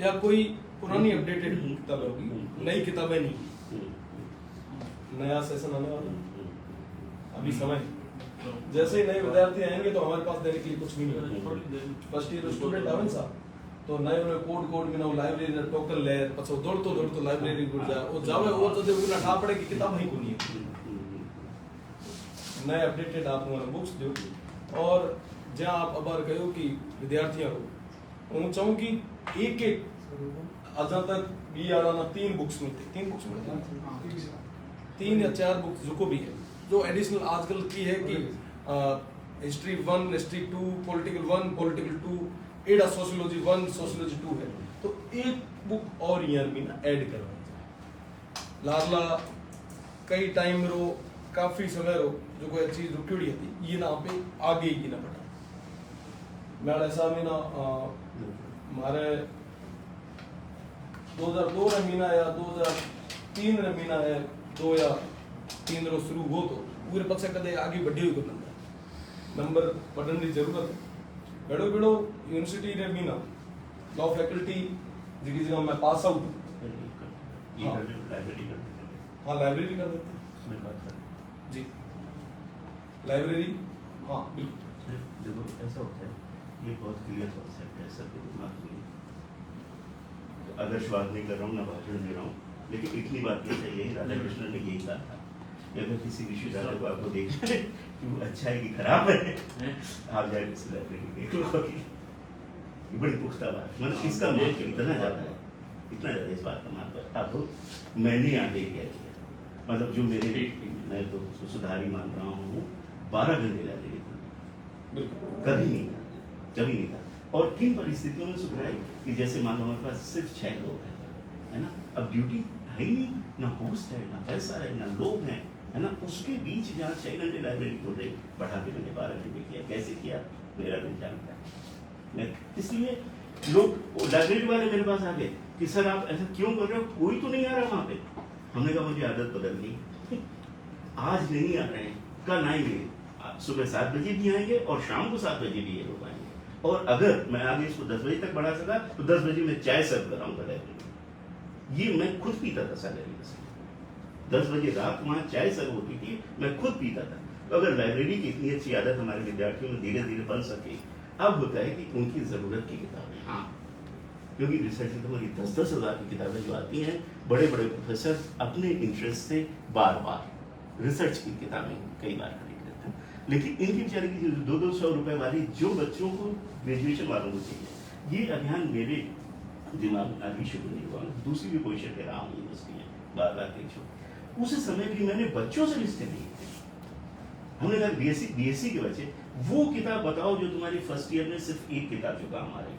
S1: या कोई पुरानी अपडेटेड किताबें होगी, नई किताबें नहीं। नया सेशन आने वाला अभी समय, जैसे ही नए विद्यार्थी आएंगे तो हमारे पास देने के लिए कुछ नहीं है। फर्स्ट ईयर स्टूडेंट आवे सा तो नए कोड में ना लाइब्रेरी ना टोकन ले, पछो दौड़तो लाइब्रेरी गुड़ जा वो जावे वो तो उना ठा पड़े कि किताब ही कोनी है। नए अपडेटेड आप हमारा बुक्स दो, और जहाँ आप अबार कहो कि विद्यार्थियों को मैं चाहूँ कि एक अजा तक भी आना 3 बुक्स मिलते, 3 बुक्स मिलते, 3 या 4 बुक्स जो को भी है, जो एडिशनल आजकल की है कि हिस्ट्री 1, हिस्ट्री 2, पॉलिटिकल 1, पॉलिटिकल 2, एडा सोशियोलॉजी 1, सोशियोलॉजी 2 है, तो एक बुक और ईयर में ना ऐड करवाई लाडला कई टाइम रो काफी समय रो जो कोई चीज रुकी थी ये ना पे आगे ही ना बढ़ा। मैं ऐसा में ना हमारे 2002 रे महीना या 2003 रे महीना है 2 या 3 रो शुरू हो तो पूरे पक्ष कदे आगे बढ़ी हुई को नंबर पढ़ने की जरूरत है। बेड़ो बेड़ो यूनिवर्सिटी रे महीना लॉ फैकल्टी जिकी जगह मैं पास आउट हाँ लाइब्रेरी कर देते जी, लाइब्रेरी हाँ बिल्कुल।
S6: देखो ऐसा होता है, ये बहुत क्लियर कॉन्सेप्ट है सबके दिमाग में, आदर्शवाद नहीं कर रहा हूँ ना भाषण दे रहा हूँ, लेकिन इतनी बात ये है, यही राधा कृष्ण ने यही कहा था, अगर किसी विश्वविद्यालय को आपको देखना है कि वो अच्छा है कि खराब है, आप जाए किसी लाइब्रेरी देख लो। बड़ी पुख्ता बात, मतलब इसका महत्व इतना ज़्यादा है, इतना ज़्यादा इस बात का महत्व। अब मैंने आगे क्या किया, मतलब जो मेरे, मैं तो सुधारी मान रहा हूँ, 12 घंटे लाइब्रेरी कभी नहीं था, कभी नहीं था। और किन परिस्थितियों में सुधराई कि जैसे मान लो हमारे पास सिर्फ 6 लोग हैं, है ना, अब ड्यूटी है ही नहीं, ना होस्ट है, ना पैसा है, ना लोग हैं, है ना, उसके बीच जहाँ 6 घंटे लाइब्रेरी खोल रही, बढ़ा के मैंने 12 घंटे किया। कैसे किया मेरा नहीं जानता मैं, इसलिए लोग लाइब्रेरी वाले मेरे पास आ गए कि सर आप ऐसा क्यों कर रहे हो, कोई तो नहीं आ रहा वहाँ पे। हमने कहा मुझे आदत बदलनी, आज नहीं आ रहे हैं, कल आएंगे, सुबह 7 बजे भी आएंगे और शाम को 7 बजे भी ये लोग आएंगे, और अगर मैं आगे इसको 10 बजे तक बढ़ा सका तो 10 बजे मैं चाय सर्व कराऊंगा लाइब्रेरी में। ये मैं खुद पीता था सैलरी में, 10 बजे रात वहाँ चाय सर्व होती थी, मैं खुद पीता था। तो अगर लाइब्रेरी की इतनी अच्छी आदत हमारे विद्यार्थियों में धीरे धीरे बन सके, अब होता है कि उनकी जरूरत की किताबें, हाँ, क्योंकि रिसर्च में हमारी 10-10 हज़ार की किताबें जो आती हैं, बड़े बड़े प्रोफेसर अपने इंटरेस्ट से बार बार रिसर्च की किताबें कई बार खरीद लेते हैं, लेकिन इनकी बेचारे की 200-200 रुपए वाली जो बच्चों को ग्रेजुएशन वालों को चाहिए, ये अभियान मेरे दिमाग में अभी शुरू नहीं हुआ। दूसरी भी पोजिशन पे रहा हूँ यूनिवर्सिटी में, बार-बार देखो उस समय भी मैंने बच्चों से लिस्टें ली, हमने कहा बीएससी के बच्चे वो किताब बताओ जो तुम्हारी फर्स्ट ईयर में सिर्फ एक किताब जो काम आ रही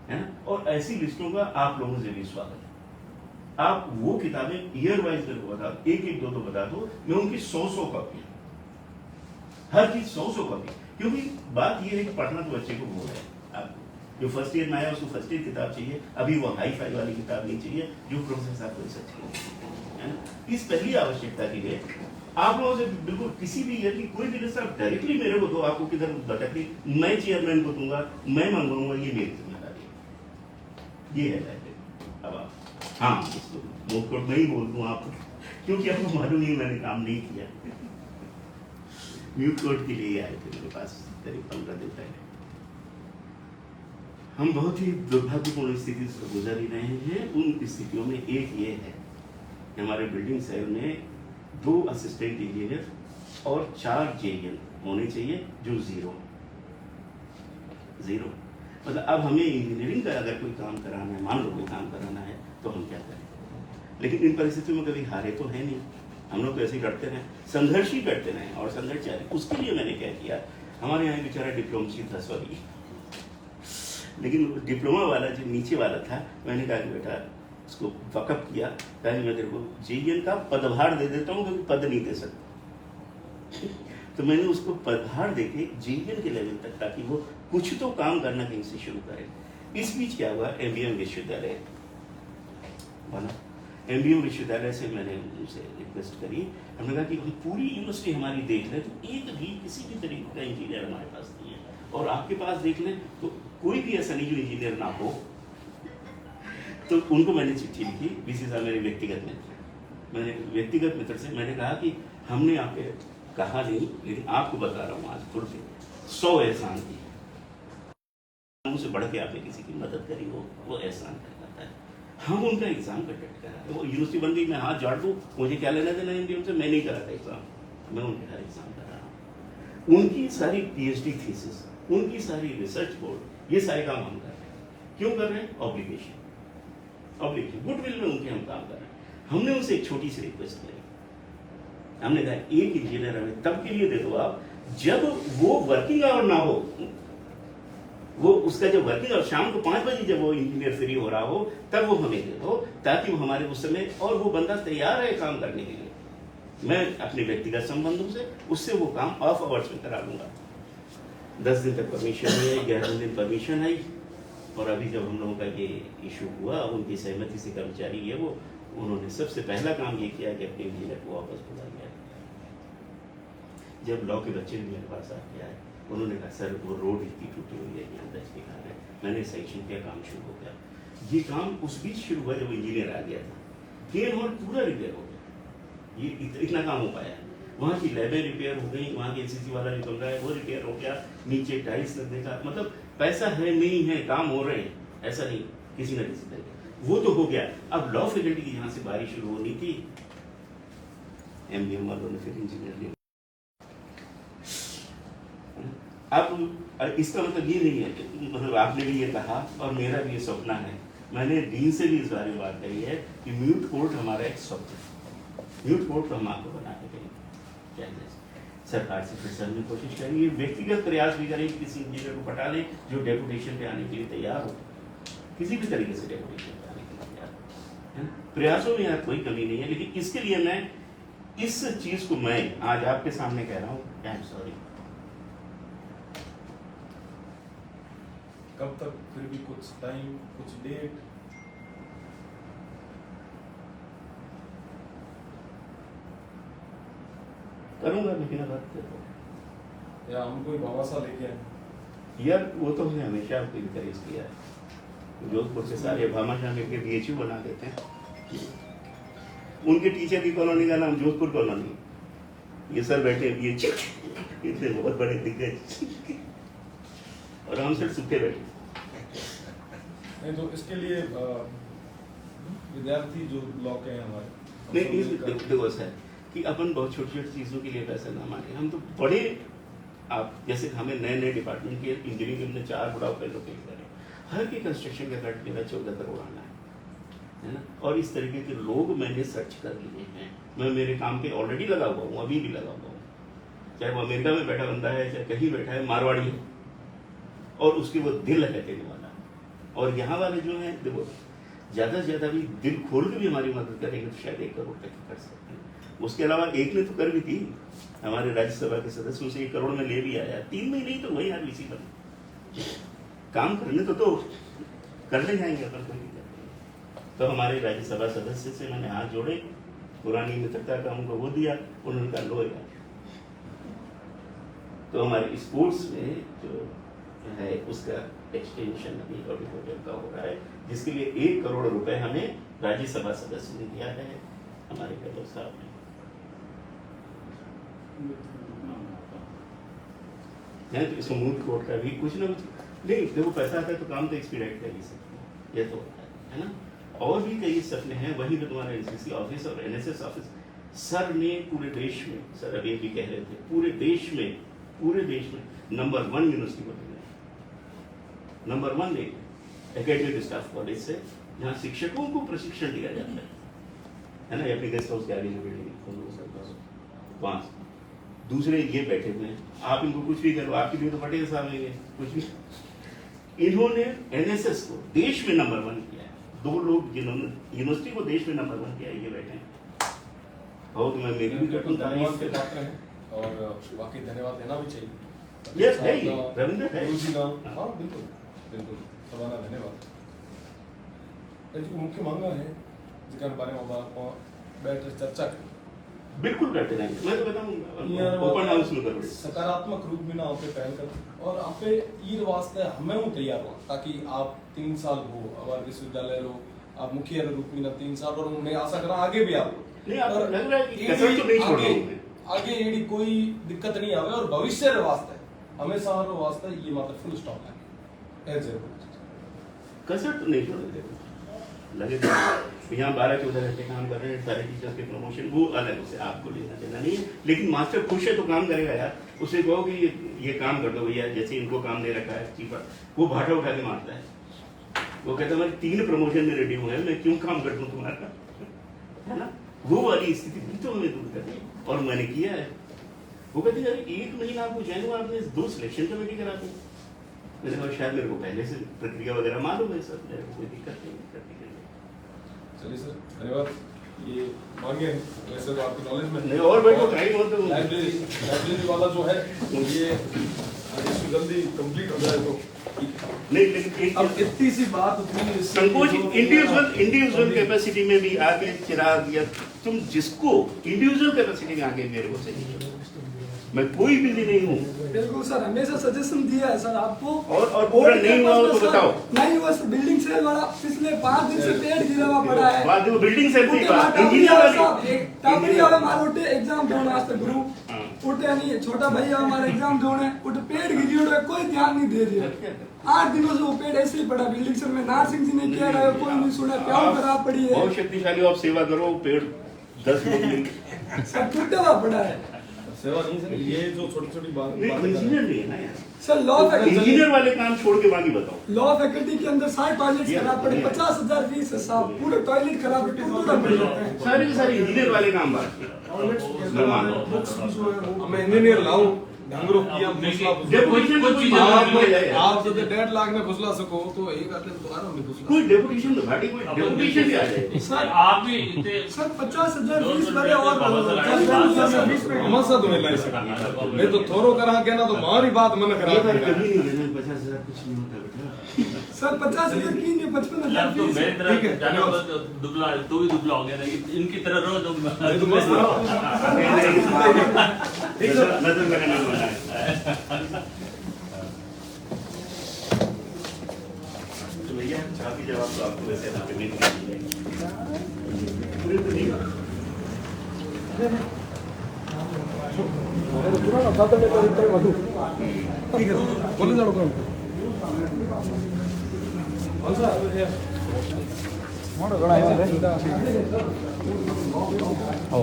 S6: है ना, और ऐसी लिस्टों का आप लोगों से भी स्वागत है। आप वो किताबें ईयर वाइज मेरे को बता, एक दो बता दो, मैं उनकी 100 कॉपी, हर चीज 100 कॉपी। क्योंकि बात ये है कि पढ़ना तो बच्चे को वो है, आपको जो फर्स्ट ईयर में आया उसको फर्स्ट ईयर किताब चाहिए, अभी वो हाई फाई वाली किताब नहीं चाहिए जो प्रोफेसर साहब को रिसर्च करें, है ना। इस पहली आवश्यकता की है आप लोगों से बिल्कुल किसी भी ईयर की कोई भी साहब डायरेक्टली मेरे को दो, आपको किधर भटकती मैं चेयरमैन को दूंगा, मैं मंगवाऊंगा, ये मेरी जिम्मेदारी है, ये है डायरेक्ट। अब आप हाँ मुंह कोट नहीं बोल दूँ आप, क्योंकि आपको मालूम ही मैंने काम नहीं किया। म्यूट कोर्ट के लिए आए थे मेरे पास करीब 15 दिन पहले। हम बहुत ही दुर्भाग्यपूर्ण स्थिति से गुजर ही रहे हैं। उन स्थितियों में एक ये है कि हमारे बिल्डिंग सेल में 2 असिस्टेंट इंजीनियर और 4 जेईएन होने चाहिए जो जीरो। मतलब अब हमें इंजीनियरिंग का अगर कोई काम कराना है, मान लो कोई काम कराना है, तो हम क्या करें? लेकिन इन परिस्थितियों में कभी हारे तो है नहीं, हम लोग तो ऐसे ही करते रहे, संघर्ष ही करते रहे और संघर्ष जारी। उसके लिए मैंने क्या किया, हमारे यहाँ बेचारा डिप्लोमेसी था सॉरी, लेकिन डिप्लोमा वाला जो नीचे वाला था, मैंने कहा कि बेटा उसको वकअप किया, कहा कि मैं तेरे को जेईएन का पदभार दे देता हूँ क्योंकि पद नहीं दे सकता। तो मैंने उसको पदभार देके जेईएन के लेवल तक, ताकि वो कुछ तो काम करना कहीं से शुरू करे। इस बीच क्या हुआ, एमबीएम विश्वविद्यालय बना। एमबीएम विश्वविद्यालय से मैंने उनसे रिक्वेस्ट करी, हमने कहा कि हम पूरी यूनिवर्सिटी हमारी देख लें तो एक भी किसी भी तरीके का इंजीनियर हमारे पास नहीं है, और आपके पास देख लें तो कोई भी ऐसा नहीं जो इंजीनियर ना हो। तो उनको मैंने चिट्ठी लिखी, बीसी साहब मेरे व्यक्तिगत मित्र, मैंने व्यक्तिगत मित्र से मैंने कहा कि हमने आपके कहा नहीं, लेकिन आपको बता रहा हूँ आज खुद से 100 एहसान किए, उनसे बढ़ के आपने किसी की मदद करी हो, वो एहसान कर जाता है। हम उनका एग्जाम कंडक्ट करा, वो यूनिवर्सिटी बन गई, मैं हाथ झाड़ दूँ, मुझे क्या लेना देना एमबीएम से, मैं नहीं करा था एग्जाम, मैं उनके हर एग्जाम करा रहा हूँ। उनकी सारी पीएचडी थीसिस, उनकी सारी रिसर्च बोर्ड, ये सारे काम हम कर रहे हैं। क्यों कर रहे हैं? ऑब्लिगेशन गुडविल में उनके हम काम कर रहे हैं। हमने उनसे एक छोटी सी रिक्वेस्ट करी, हमने कहा एक इंजीनियर हमें तब के लिए दे दो आप जब वो वर्किंग आवर ना हो, वो उसका जब वर्किंग आवर शाम को 5 बजे जब वो इंजीनियर फ्री हो रहा हो तब वो हमें दे दो, ताकि वो हमारे उस समय, और वो बंदा तैयार है काम करने के लिए। मैं अपने व्यक्तिगत संबंधों से उससे वो काम ऑफ आवर्स में करा लूंगा। 10 दिन तक परमिशन हुई, 11 दिन परमिशन आई, और अभी जब हम लोगों का ये इशू हुआ, उनकी सहमति से कर्मचारी है वो, उन्होंने सबसे पहला काम ये किया कि अपने इंजीनियर को वापस बुला लिया। जब लॉ के बच्चे भी मेरे पास आके आए, उन्होंने कहा सर वो रोड इतनी टूटी हुई है यहाँ 10 के कारण, मैंने सैंक्शन किया, काम शुरू हो गया। ये काम उस बीच शुरू हुआ जब इंजीनियर आ गया था, केन हॉल पूरा रिपेयर हो गया, ये इतना काम हो पाया। वहाँ की लैबें रिपेयर हो गई, वहाँ के एनसीसी वाला जो कमरा है वो रिपेयर हो गया, नीचे टाइल्स लगने का, मतलब पैसा है नहीं है, काम हो रहे हैं, ऐसा नहीं किसी न किसी तरह वो तो हो गया। अब लॉ फैकल्टी की यहाँ से बारिश शुरू होनी थी, एमबीएम वालों ने फिर इंजीनियर लिया। अब इसका मतलब ये नहीं है कि मतलब आपने भी ये कहा और मेरा भी ये सपना है, मैंने डीन से भी इस बारे में बात कही है कि म्यूट कोर्ट हमारा एक सपना है, म्यूट कोर्ट तो हम आपको बना के देंगे। सरकार से फिर से हमने कोशिश करी, व्यक्तिगत प्रयास भी करें, किसी इंजीनियर को पटा लें जो डेपुटेशन पे आने के लिए तैयार हो, किसी भी तरीके से डेपुटेशन पे आने के लिए तैयार हो। प्रयासों में यहाँ कोई कमी नहीं है, लेकिन इसके लिए मैं इस चीज को मैं आज आपके सामने कह रहा हूँ, आई एम सॉरी।
S2: कब तक फिर भी कुछ टाइम, कुछ डेट?
S6: करूंगा, लेकिन बात
S2: या हम कोई भरोसा लेके आए
S6: यार, वो तो हमने हमेशा आपको इनकरेज किया है। जोधपुर से सारे भामाशाह मिलकर बीएचयू बना देते हैं, उनके टीचर की कॉलोनी का नाम जोधपुर कॉलोनी, ये सर बैठे बीएचयू, इतने बहुत बड़े दिग्गज, और हम सिर्फ सूखे बैठे।
S2: नहीं तो इसके लिए विद्यार्थी जो लॉ के हैं हमारे,
S6: नहीं देखो सर कि अपन बहुत छोटी छोटी चीज़ों के लिए पैसा ना मांगे, हम तो बड़े, आप जैसे हमें नए नए डिपार्टमेंट के इंजीनियरिंग हमने 4 बड़ा लोकेट करे, हर के कंस्ट्रक्शन का खर्च मेरा 14 करोड़ आना है ना, और इस तरीके के लोग मैंने सर्च कर लिए हैं। मैं मेरे काम पे ऑलरेडी लगा हुआ हूँ, अभी भी लगा हुआ हूँ, चाहे वो अमेरिका में बैठा बंदा है, चाहे कहीं बैठा है, मारवाड़ी है, और उसकी वो दिल है देने वाला। और यहाँ वाले जो है देखो, ज्यादा से ज्यादा भी दिल खोल के भी हमारी मदद करेंगे तो शायद 1 करोड़ तक कर सकते हैं। उसके अलावा एक ने तो कर भी थी, हमारे राज्यसभा के सदस्य उसे 1 करोड़ में ले भी आया, 3 महीने ही तो वही यार इसी पर काम करने तो करने जाएंगे अपन कोई नहीं करते। तो हमारे राज्यसभा सदस्य से मैंने हाथ जोड़े, पुरानी मित्रता का उनको वो दिया, उन्होंने कहा लो यार। तो हमारे स्पोर्ट्स में जो है उसका एक्सटेंशन अभी ऑडिटोरियम का हो रहा है, जिसके लिए 1 करोड़ रुपए हमें राज्यसभा सदस्य ने दिया है हमारे गहलोत साहब ने। तो इसको मूल कोर्ट का भी कुछ ना कुछ नहीं, देखो पैसा आता है तो काम तो एक्सपीडाइट कर ही सकते हैं, ये तो होता है ना। और भी कई सपने हैं, वही तो तुम्हारा एनसीसी ऑफिस और एनएसएस ऑफिस। सर ने पूरे देश में, सर अभी भी कह रहे थे, पूरे देश में नंबर 1 यूनिवर्सिटी बन गया, नंबर 1 एकेडमिक स्टाफ कॉलेज से, जहाँ शिक्षकों को प्रशिक्षण दिया जाता है ना। अपने गेस्ट हाउस के आगे जो बिल्डिंग, वहाँ दूसरे ये बैठे हुए हैं, आप इनको कुछ भी करो, आपके लिए तो पटेल साहब है, कुछ भी। इन्होंने एनएसएस को देश में नंबर 1 किया है। 2 लोग जिन्होंने यूनिवर्सिटी को देश में नंबर 1 किया है, ये बैठे हैं। बहुत मैं मेरी भी
S2: धन्यवाद के पात्र हैं और वाकई धन्यवाद देना भी चाहिए।
S6: यस है ही, रविंद्र है।
S2: गुरु जी का, हाँ बिल्कुल बिल्कुल सवाना धन्यवाद। मुख्य मांगा है जिसके बारे में बैठ चर्चा करें,
S6: बिल्कुल करते रहेंगे। मैं तो बताऊंगा ओपन हाउस में करो,
S2: सकारात्मक रूप में ना आप पे पहल कर और आप पे ईर वास्ते हमें हूँ तैयार हो, ताकि आप 3 साल हो हमारे विश्वविद्यालय लो, आप मुखिया रूप में ना 3 साल, और मैं आशा करा आगे भी आप
S6: नहीं, आप लग रहा है कि कसर तो नहीं छोड़ रहा हूं मैं।
S2: आगे एडी कोई दिक्कत नहीं आवे और भविष्य रे वास्ते हमेशा हमारे वास्ते ये मात्र फुल स्टॉप है
S6: कसर तो नहीं छोड़ेंगे, लगे तो यहाँ 12-14 घंटे काम कर रहे हैं, सारे टीचर्स के प्रमोशन वो अलग, उसे आपको लेना देना नहीं है। लेकिन मास्टर खुश है तो काम करेगा यार, उसे कहो कि ये काम कर दो भैया, जैसे इनको काम दे रखा है चीफर, वो भाटा उठा के मारता है, वो कहता है 3 प्रमोशन में रेडी हुए हैं, मैं क्यों काम कर दूं तुम्हारा, है ना। वो वाली स्थिति भी तो हमें दूर करनी है, और मैंने किया है। वो कहते हैं 1 महीना आपको जाने आपने 2 सिलेक्शन कमेटी करा दी। मैंने कहा शायद मेरे को पहले से प्रक्रिया वगैरह मालूम है सर, मेरे को कोई दिक्कत नहीं करने के लिए।
S2: चलिए सर धन्यवाद। ये मांगे वैसे तो आपकी नॉलेज में
S6: नहीं, और बैठो टाइम हो तो
S2: लाइब्रेरी वाला जो है ये जल्दी कंप्लीट हो जाए तो
S6: नहीं, लेकिन
S2: अब इतनी सी बात उतनी
S6: संकोच इंडिविजुअल कैपेसिटी में भी आके चिराग, या तुम जिसको इंडिविजुअल कैपेसिटी में आके मेरे को सही, मैं कोई बिल्ली नहीं हूँ।
S5: बिल्कुल सर, हमेशा सजेशन दिया है सर आपको,
S6: और पूरा नहीं हुआ तो बताओ।
S5: नहीं हुआ सर, बिल्डिंग सेल वाला पिछले 5 दिन से पेड़ गिरा हुआ पड़ा है।
S6: बात वो बिल्डिंग सेल की बात,
S5: इंजीनियर
S6: इंजीनियर
S5: साहब टापरी वाला मारोटे एग्जाम दोना आज तक ग्रुप उठे नहीं, छोटा भैया हमारा एग्जाम दोने उठे पेड़ गिरी उठे, कोई ध्यान नहीं दे रहा। 8 दिनों से वो पेड़ ऐसे ही पड़ा बिल्डिंग सेल में, नार सिंह जी ने किया रहा है, कोई नहीं सुना, प्यार खराब पड़ी है।
S6: बहुत शक्तिशाली, आप सेवा करो, पेड़ 10 लोग
S5: सब टूटा हुआ पड़ा है।
S2: सेवा नहीं सर, ये जो छोटी-छोटी बात
S6: इंजीनियर नहीं है ना यार
S5: सर, लॉ फैकल्टी
S6: इंजीनियर वाले काम छोड़ के बाकी बताओ।
S5: लॉ फैकल्टी के अंदर 60 टॉयलेट खराब पड़े, 50,000 फीस है साहब, पूरे टॉयलेट खराब है, टूटा पड़ जाते हैं।
S6: सारे इंजीनियर वाले काम बात
S2: मैं इंजीनियर लाऊं ढंगरो किया फुसला आप जब 1.5 लाख में फुसला सको तो एक आदमी तो आराम में फुसला
S6: कोई डेपुटेशन तो घाटी कोई डेपुटेशन भी आ जाए
S5: सर
S4: आप भी इतने
S5: सर 50,000 फीस भरे और
S2: मसा तो मिला सका मैं तो थोरो करा के ना तो मारी बात मन करा
S6: कभी नहीं देना 50,000 कुछ नहीं होता बेटा
S5: सर 50,000 की नहीं 55,000
S4: तो
S5: फीस
S4: मेरी तरह जाने वाला तो दुबला, तू भी दुबला हो गया ना, इनकी तरह रहो
S2: तो मस्त
S6: नजर लगाना बना है तो भैया काफी जवाब तो आपको वैसे ना मिल गए पूरे तो नहीं
S2: ठीक है बोले जाओ कौन सा मोड़ गणा है ओ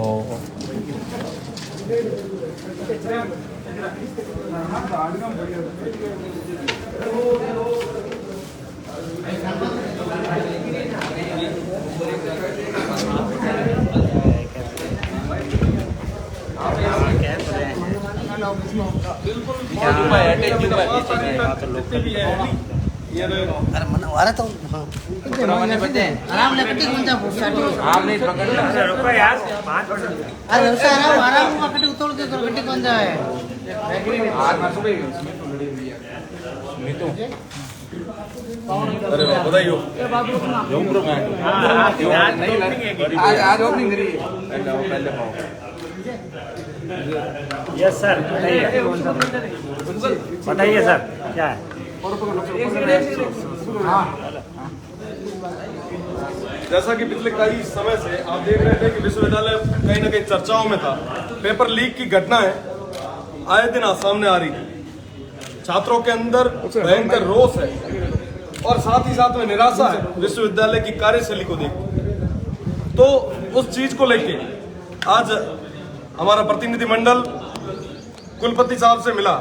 S2: ये देखो
S7: अरे मन वाला तो आराम ले कटी कौन सा आप नहीं पकड़ अरे रुको यार 5% अरे रुको आराम में कटी उतोड़ के कटी कौन सा है आज मार सुबह नीतू
S2: अरे बधाई हो
S7: आज ओपनिंग करी
S8: यस सर बताइए सर क्या है
S2: जैसा कि पिछले कई समय से आप देख रहे थे कि विश्वविद्यालय कहीं ना कहीं चर्चाओं में था। पेपर लीक की घटनाएं आए दिन सामने आ रही थी। छात्रों के अंदर भयंकर रोष है और साथ ही साथ में निराशा है विश्वविद्यालय की कार्यशैली को देख। तो उस चीज को लेके आज हमारा प्रतिनिधिमंडल कुलपति साहब से मिला।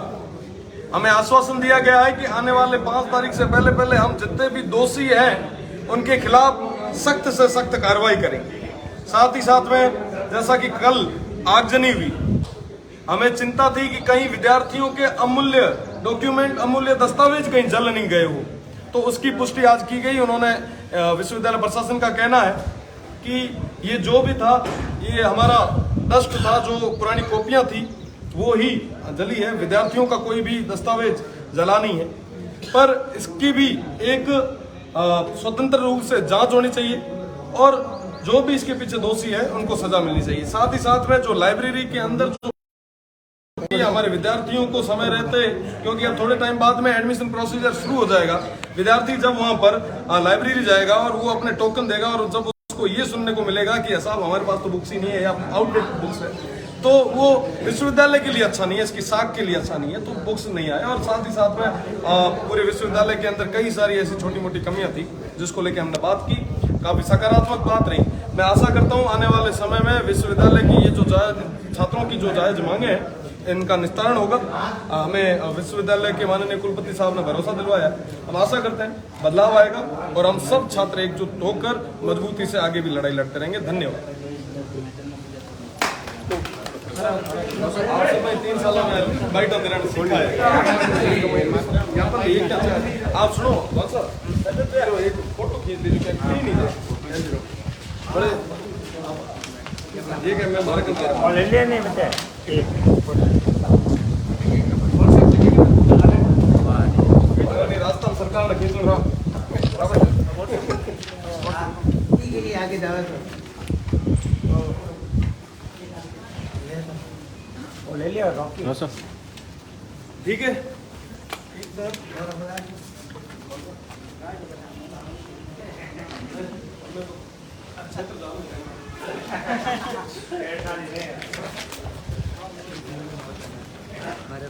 S2: हमें आश्वासन दिया गया है कि आने वाले 5 तारीख से पहले हम जितने भी दोषी हैं उनके खिलाफ सख्त से सख्त कार्रवाई करेंगे। साथ ही साथ में जैसा कि कल आगजनी हुई, हमें चिंता थी कि कहीं विद्यार्थियों के अमूल्य डॉक्यूमेंट, अमूल्य दस्तावेज कहीं जल नहीं गए हो, तो उसकी पुष्टि आज की गई। उन्होंने विश्वविद्यालय प्रशासन का कहना है कि ये जो भी था ये हमारा डस्ट था, जो पुरानी कॉपियां थी वो ही जली है, विद्यार्थियों का कोई भी दस्तावेज जला नहीं है। पर इसकी भी एक स्वतंत्र रूप से जांच होनी चाहिए और जो भी इसके पीछे दोषी है उनको सजा मिलनी चाहिए। साथ ही साथ में जो लाइब्रेरी के अंदर जो हमारे विद्यार्थियों को समय रहते, क्योंकि अब थोड़े टाइम बाद में एडमिशन प्रोसीजर शुरू हो जाएगा, विद्यार्थी जब वहां पर लाइब्रेरी जाएगा और वो अपने टोकन देगा और जब उसको ये सुनने को मिलेगा कि साहब हमारे पास तो बुक्स ही नहीं है या आउटडेटेड बुक्स है, तो वो विश्वविद्यालय के लिए अच्छा नहीं है, इसकी साख के लिए अच्छा नहीं है, तो बुक्स नहीं आए। और साथ ही साथ में पूरे विश्वविद्यालय के अंदर कई सारी ऐसी छोटी मोटी कमियां थी जिसको लेकर हमने बात की, काफी सकारात्मक बात रही। मैं आशा करता हूं आने वाले समय में विश्वविद्यालय की ये जो छात्रों की जो जायज मांगे हैं इनका निस्तारण होगा। हमें विश्वविद्यालय के माननीय कुलपति साहब ने भरोसा दिलवाया। हम आशा करते हैं बदलाव आएगा और हम सब छात्र एकजुट होकर मजबूती से आगे भी लड़ाई लड़ते रहेंगे। धन्यवाद। आपसे मैं 3 साल में बाइट देना सीखा है। आप सुनो एक फोटो खींच लीजिए, नहीं बड़े ये क्या मैं मार कर
S8: ले लिया नहीं बच्चे
S2: रास्ता सरकार ने खींच लो
S7: आगे जाओ
S8: वो ले लिया रॉकी
S2: ठीक है।
S7: हमारे